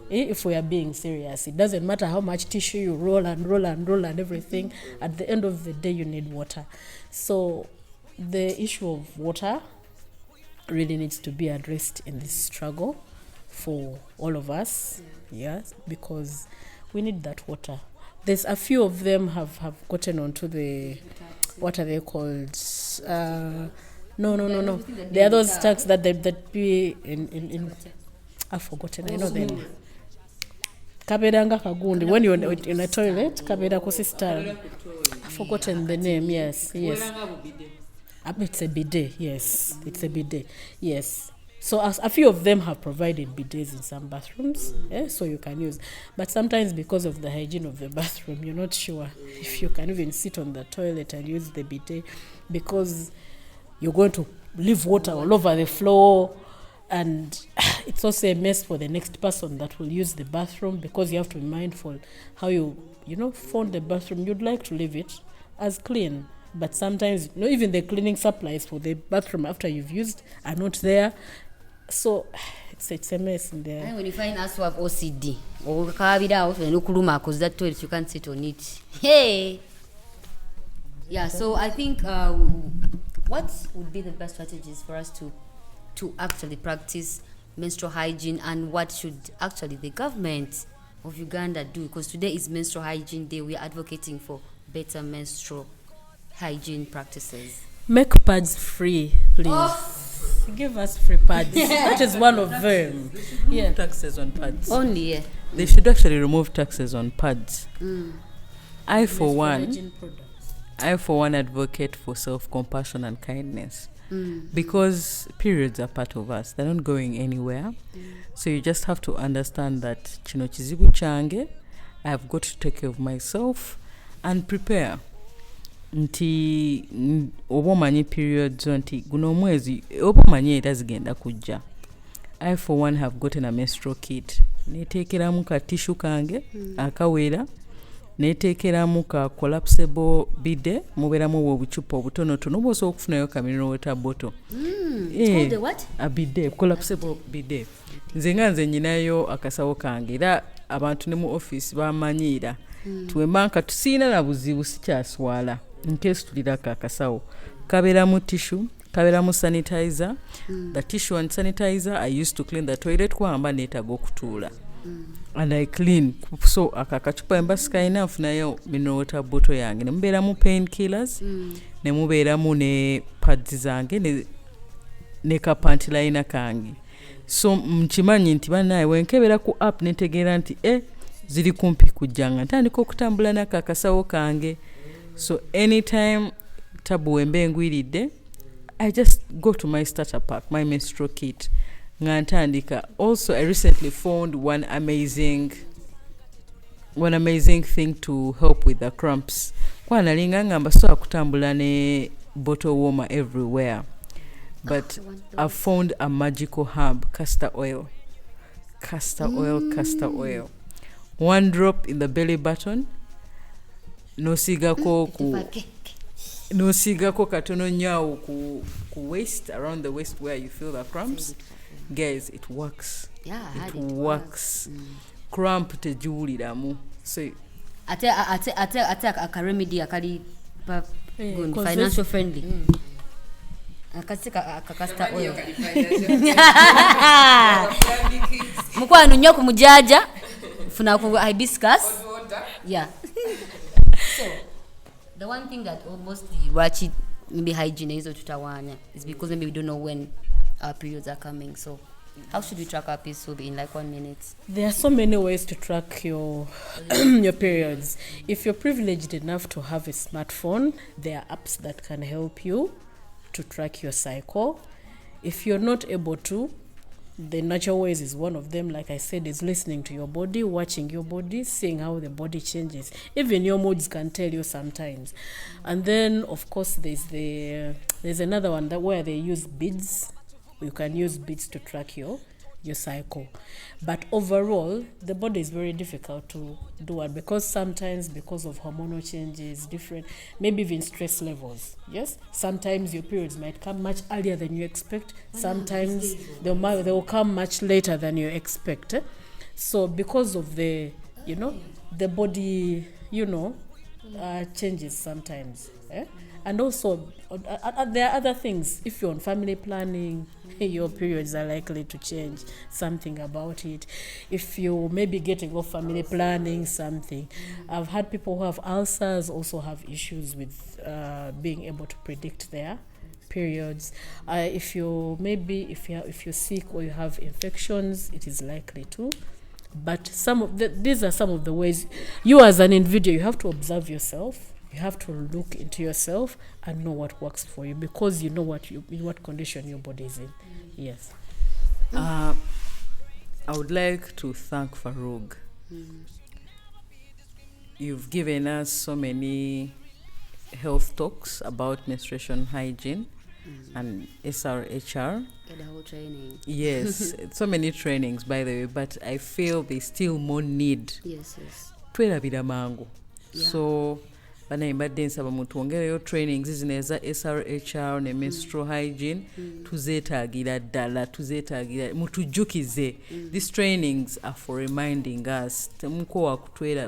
If we are being serious, it doesn't matter how much tissue you roll and everything. At the end of the day, you need water. So the issue of water really needs to be addressed in this struggle for all of us. Yes, because we need that water. There's a few of them have gotten onto the, what are they called? No. They are those tanks that be in I've forgotten. I know them. Kabedanga kagundi. When you're in a toilet, kabeda kosista. I've forgotten the name. Yes. It's a bidet. Yes, it's a bidet. Yes. So a few of them have provided bidets in some bathrooms, so you can use. But sometimes because of the hygiene of the bathroom, you're not sure if you can even sit on the toilet and use the bidet, because you're going to leave water all over the floor, and it's also a mess for the next person that will use the bathroom, because you have to be mindful how you found the bathroom. You'd like to leave it as clean, but sometimes even the cleaning supplies for the bathroom after you've used are not there. So it's a mess in there. And when you find us who have OCD or because that toilet you can't sit on it. Hey. Yeah, so I think what would be the best strategies for us to actually practice menstrual hygiene, and what should actually the government of Uganda do? Because today is Menstrual Hygiene Day. We are advocating for better menstrual hygiene practices. Make pads free, please. Give us free pads. That is one of them. Yeah, taxes on pads. Only, yeah. They should actually remove taxes on pads. I for one advocate for self-compassion and kindness. Because periods are part of us. They're not going anywhere. So you just have to understand that chino chizibu change, I have got to take care of myself and prepare. Nti oba manyi periods nti guno mwezi oba manyi era zigenda kujja. I for one have gotten a menstrual kit. Netekeramu ka tissue kange akawera, netekeramu ka collapsible bidet, muberamu obucupa obutonotono boso okufunayo ka mineral water bottle. It's called the what? A bidet, collapsible bidet. Nze nyinayo akasawo kange era abantu ne mu office bamanyira. Tuwemanka tusina na buzibu sikyaswala. In case tuliraka akasawo kaberamu tissue, kaberamu sanitizer. The tissue and sanitizer I used to clean the toilet kwamba netago kutuula. And I clean. So akakachupa embasika enough nayo mineral water bottle yange ne muberamu painkillers, ne muberamu ne pads zange ne ka panty liner kange. So mchimanyi nti banaye wenkebera ku app netegera nti ziri kumpi kujjanga ntandika okutambula nako akasawo kange. So anytime tabu ngwiridde, I just go to my starter pack, my menstrual kit. Ngantandika. Also, I recently found one amazing thing to help with the cramps. Kwa nalinga ngamba so akutambula ne bottle warmer everywhere. But I found a magical herb, castor oil. Castor oil. One drop in the belly button. No sigako ku nosigako katono nnyo ku waist, around the waist where you feel the cramps. Guys, it works. Yeah, I had It it works. Cramp tejiwuliramu. So ate aka remedy akali good, 'cause financial friendly. Akasika akakasta oil. Mukwano nnyo ku mujaja funa ku hibiscus. Yeah. So the one thing that almost wachi maybe hygiene is tutawanya is because maybe we don't know when our periods are coming. So how should we track our periods in like 1 minute? There are so many ways to track your your periods. If you're privileged enough to have a smartphone, there are apps that can help you to track your cycle. If you're not able to, the natural ways is one of them. Like I said, is listening to your body, watching your body, seeing how the body changes. Even your moods can tell you sometimes. And then, of course, there's another one that where they use beads. You can use beads to track your cycle. But overall, the body is very difficult to do it because sometimes because of hormonal changes, different, maybe even stress levels. Yes, sometimes your periods might come much earlier than you expect. Sometimes they will come much later than you expect. So because of the body, changes sometimes. And also, there are other things. If you're on family planning, your periods are likely to change something about it. If you may be getting off family planning, something. I've had people who have ulcers also have issues with being able to predict their periods. If you're sick or you have infections, it is likely to. But these are some of the ways. You as an individual, you have to observe yourself. You have to look into yourself and know what works for you because you know in what condition your body is in. Yes. I would like to thank Farouk. You've given us so many health talks about menstruation hygiene and SRHR. The whole training. Yes, so many trainings, by the way, but I feel there's still more need. Yes. Twerabira mangu. Yeah. So banaimbadde nsaba mutuongereyo trainings zino eza SRHR ne menstrual hygiene tuzeetaagira ddala mutujjukize. These trainings are for reminding us temukowa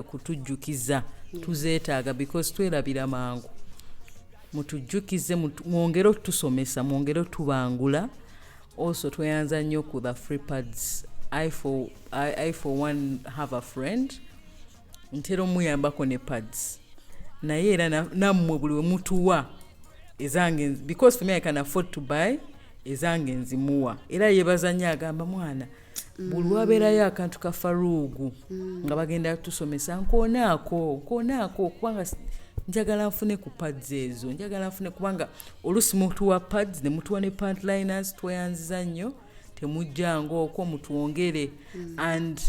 kutujjukiza tuzeetaaga because twerabira mangu. Mutujjukize mwongere otusomesa mwongere otubangula. Also tweyanza nnyo ku the free pads. I for one have a friend ntera omuyambako ne pads naye era nammwe buli we mutuwa ezange because for me I can afford to buy ezange nzimuwa era yebaza nnyo agamba mwana buli wabeerayo akantu ka Farugu nga bagenda tusomesa nkonaako kubanga njagala nfune ku pads ezo njagala nfune kubanga olusi mutuwa pads ne mutuwa ne pant liners tweyanziza nnyo temujjango okwo mutuwongere and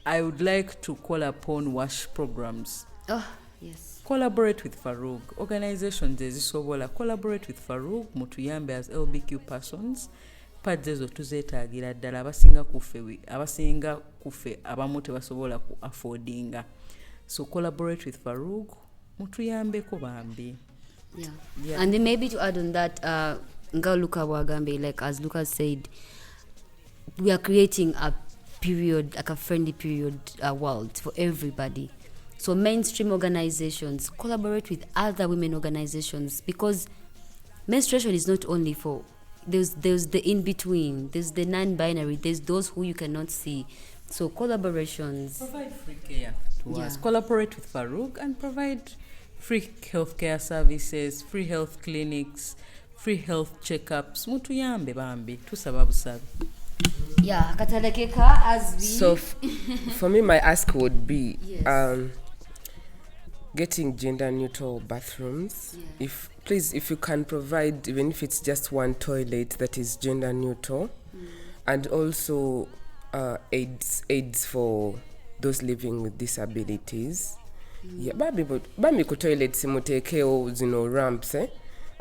I would like to call upon WASH programs. Oh, yes. Collaborate with Farouk. Organizations ezisobola collaborate with Farouk mutuyambe as LBQ persons. Pads ezo tuzeetaagira ddala abasinga kufe abamu tebasobola ku affordinga. So collaborate with Farouk mutuyambeko bambi. Yeah. And then maybe to add on that, nga Luka Wagambe, like as Lucas said, we are creating a period, like a friendly period world for everybody. So mainstream organizations collaborate with other women organizations because menstruation is not only for there's the in between, there's the non-binary, there's those who you cannot see. So collaborations provide free care to us. Collaborate with Farouk and provide free healthcare services, free health clinics, free health checkups. Mutuyambe bambi tusaba busabe. Yeah, katalekeka as we. So for me, my ask would be getting gender neutral bathrooms. Yeah. If you can provide, even if it's just one toilet that is gender neutral, and also aids for those living with disabilities. Yeah, bambi ku toilet simutekeo zino ramps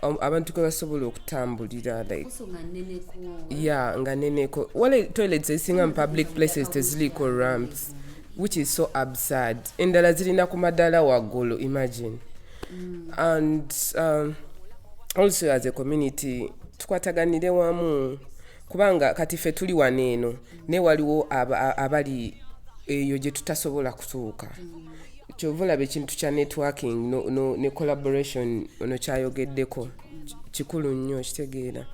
abantu ko basobola okutambulira like nga neneko wale toilets esinga in public places teziliko ramps, which is so absurd. Endala zirina ku madala waggulu, imagine. And also as a community tukwataganire wamu kubanga kati ffe tuli wano eno ne waliwo abali eyo gye tutasobola kutuuka. Kyova olaba ekintu kya networking ne collaboration ono kyayogeddeko kikulu nnyo kitegeera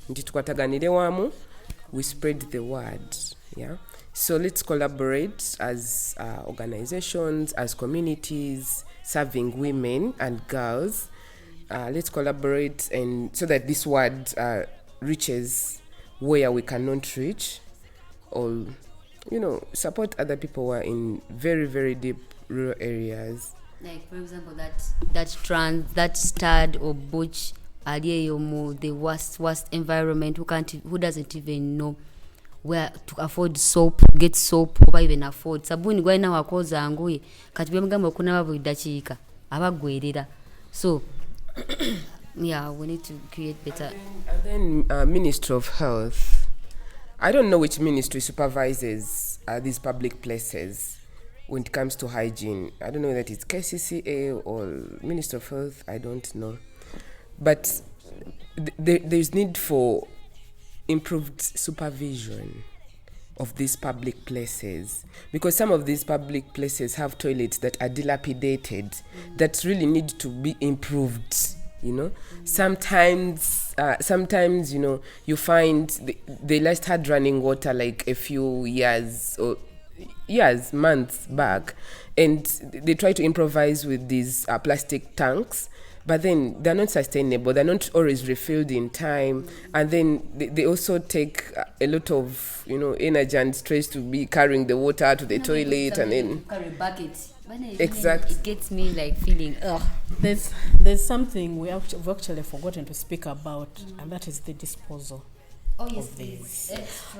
nti tukwataganire wamu, we spread the word. Yeah, so let's collaborate as organizations, as communities serving women and girls. Let's collaborate and so that this word reaches where we cannot reach, or support other people who are in very, very deep rural areas. Like for example, that stud or butch aliyeyomo, the worst environment, who doesn't even know where to afford soap, get soap, or even afford sabuni gwaina wakoza nguye kati bemugamba kunaba buli dakiika abagwerera. So yeah, we need to create better. And then Ministry of Health, I don't know which ministry supervises these public places when it comes to hygiene. I don't know whether it's KCCA or Ministry of Health, I don't know. But there's need for improved supervision of these public places, because some of these public places have toilets that are dilapidated, that really need to be improved. Sometimes you find they last had running water like a few months back, and they try to improvise with these plastic tanks, but then they're not sustainable, they're not always refilled in time, and then they also take a lot of energy and stress to be carrying the water to the toilet, and then carry buckets. Exactly. It gets me like feeling There's something we've actually forgotten to speak about, and that is the disposal of these.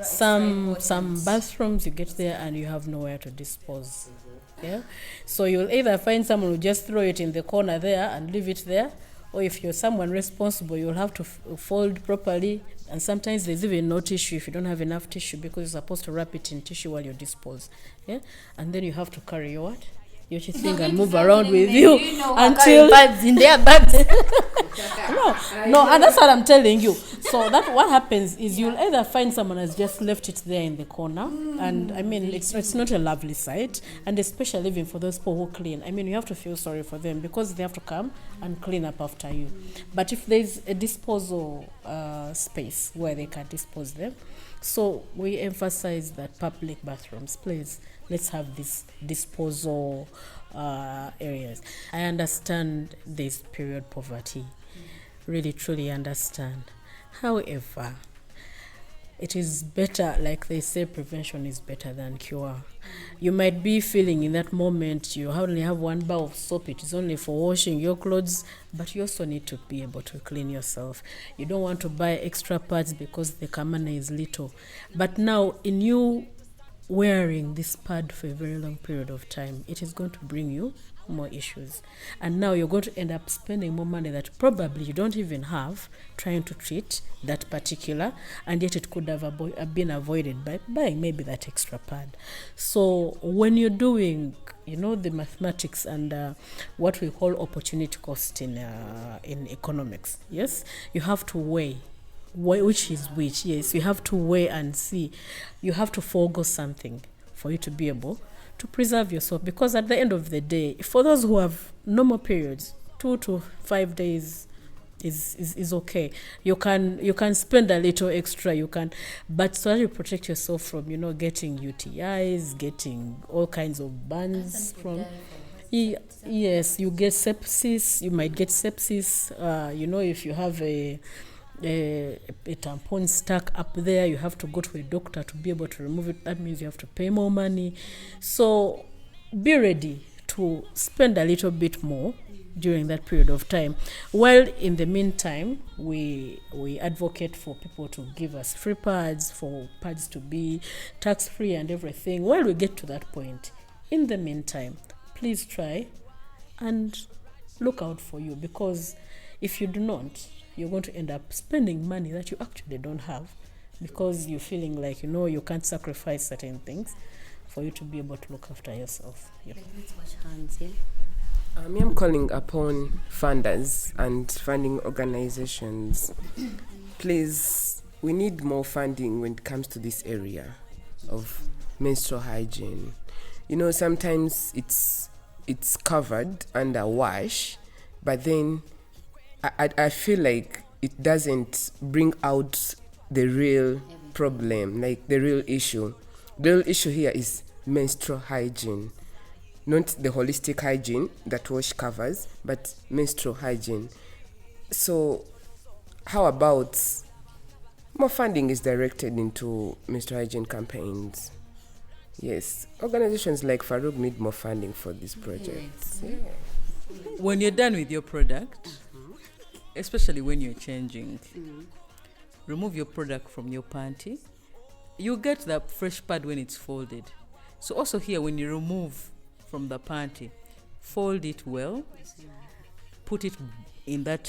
Some bathrooms you get there and you have nowhere to dispose. Yeah, so you'll either find someone who just throw it in the corner there and leave it there, or if you're someone responsible, you'll have to fold properly. And sometimes there's even no tissue if you don't have enough tissue, because you're supposed to wrap it in tissue while you dispose. Yeah, and then you have to carry your thing and move around with you until bags in their bags. no, and that's what I'm telling you. So that what happens is you'll either find someone has just left it there in the corner, and I mean it's not a lovely sight, and especially even for those people who clean. I mean, you have to feel sorry for them because they have to come and clean up after you. But if there's a disposal space where they can dispose them, so we emphasize that public bathrooms, please, let's have this disposal areas. I understand there's period poverty, really truly understand. However, it is better, like they say, prevention is better than cure. You might be feeling in that moment you only have one bar of soap, it is only for washing your clothes, but you also need to be able to clean yourself. You don't want to buy extra pads because the kamana is little. But now, in you wearing this pad for a very long period of time, it is going to bring you more issues, and now you're going to end up spending more money that probably you don't even have, trying to treat that particular, and yet it could have been avoided by buying maybe that extra pad. So when you're doing the mathematics and what we call opportunity cost in economics, yes, you have to weigh which is which. Yes, you have to weigh and see. You have to forego something for you to be able to preserve yourself, because at the end of the day, for those who have normal periods, 2 to 5 days is okay. You can spend a little extra, but so that you protect yourself from getting UTIs, getting all kinds of burns from. Yes, you get sepsis. You might get sepsis. If you have a tampon stuck up there, you have to go to a doctor to be able to remove it. That means you have to pay more money. So be ready to spend a little bit more during that period of time. While in the meantime, we advocate for people to give us free pads, for pads to be tax-free and everything. While we get to that point, in the meantime, please try and look out for you, because if you do not, you're going to end up spending money that you actually don't have, because you're feeling like you can't sacrifice certain things for you to be able to look after yourself. Yeah. Let's wash hands, yeah. I'm calling upon funders and funding organizations. Please, we need more funding when it comes to this area of menstrual hygiene. You know, sometimes it's covered under WASH, but then I feel like it doesn't bring out the real problem, like the real issue. The real issue here is menstrual hygiene, not the holistic hygiene that WASH covers, but menstrual hygiene. So how about more funding is directed into menstrual hygiene campaigns? Yes, organizations like Farouk need more funding for these projects. Yeah. When you're done with your product, especially when you're changing, remove your product from your panty. You get the fresh pad when it's folded. So also here, when you remove from the panty, fold it well, put it in that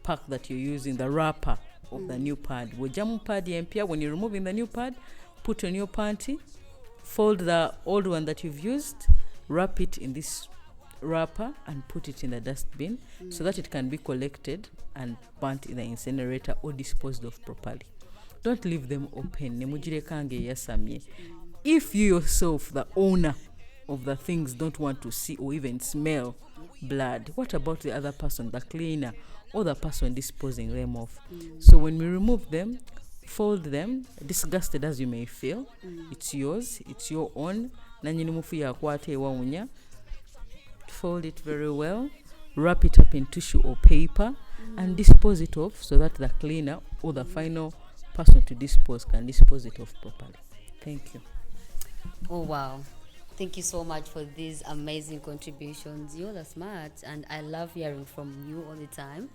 pack that you're using, the wrapper of the new pad. Wajamu pad yempia, when you're removing the new pad, put on your panty, fold the old one that you've used, wrap it in this wrapper and put it in the dustbin so that it can be collected and burnt in the incinerator or disposed of properly. Don't leave them open. If you yourself, the owner of the things, don't want to see or even smell blood, what about the other person, the cleaner, or the person disposing them off? So when we remove them, fold them, disgusted as you may feel, it's yours, it's your own. Fold it very well, wrap it up in tissue or paper, and dispose it off so that the cleaner or the final person to dispose can dispose it off properly. Thank you. Oh, wow. Thank you so much for these amazing contributions. You all are smart, and I love hearing from you all the time.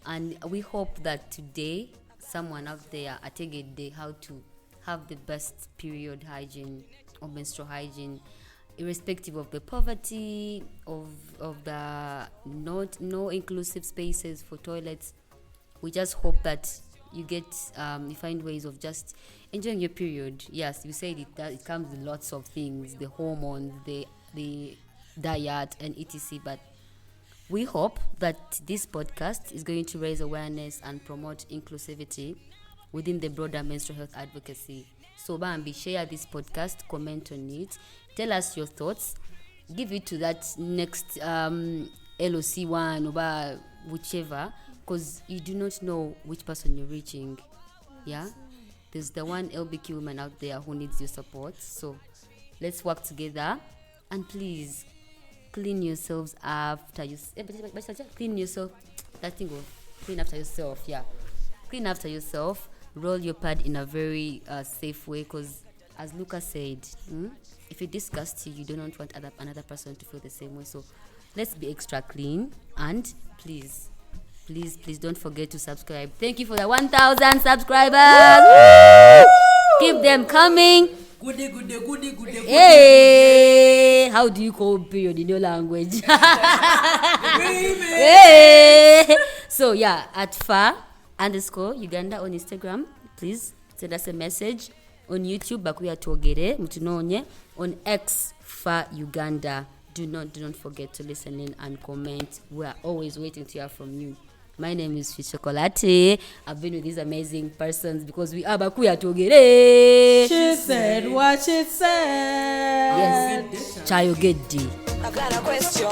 And we hope that today, someone out there attained how to have the best period hygiene or menstrual hygiene, irrespective of the poverty, of the no inclusive spaces for toilets. We just hope that you find ways of just enjoying your period. Yes, you said it, that it comes with lots of things, the hormones, the diet and etc. But we hope that this podcast is going to raise awareness and promote inclusivity within the broader menstrual health advocacy. So Bambi, share this podcast, comment on it, tell us your thoughts, give it to that next LOC one or whichever, because you do not know which person you're reaching. Yeah, there's the one LBQ woman out there who needs your support. So let's work together, and please clean yourselves after you. Clean yourself. That thing of clean after yourself. Yeah, clean after yourself. Roll your pad in a very safe way, because as Lucas said, if it disgusts you, you do not want another person to feel the same way. So let's be extra clean, and please don't forget to subscribe. Thank you for the 1,000 subscribers. Keep them coming. Goody. Hey, how do you call period in your language? Hey. So yeah, at @fa_Uganda on Instagram. Please send us a message. On YouTube, bakuya tuogere mutunonye. On X, fa Uganda. Do not forget to listen in and comment. We are always waiting to hear from you. My name is Fish Chocolate. I've been with these amazing persons because we are bakuya tuogere. She said what she said. Yes, Chayogedi. I got a question.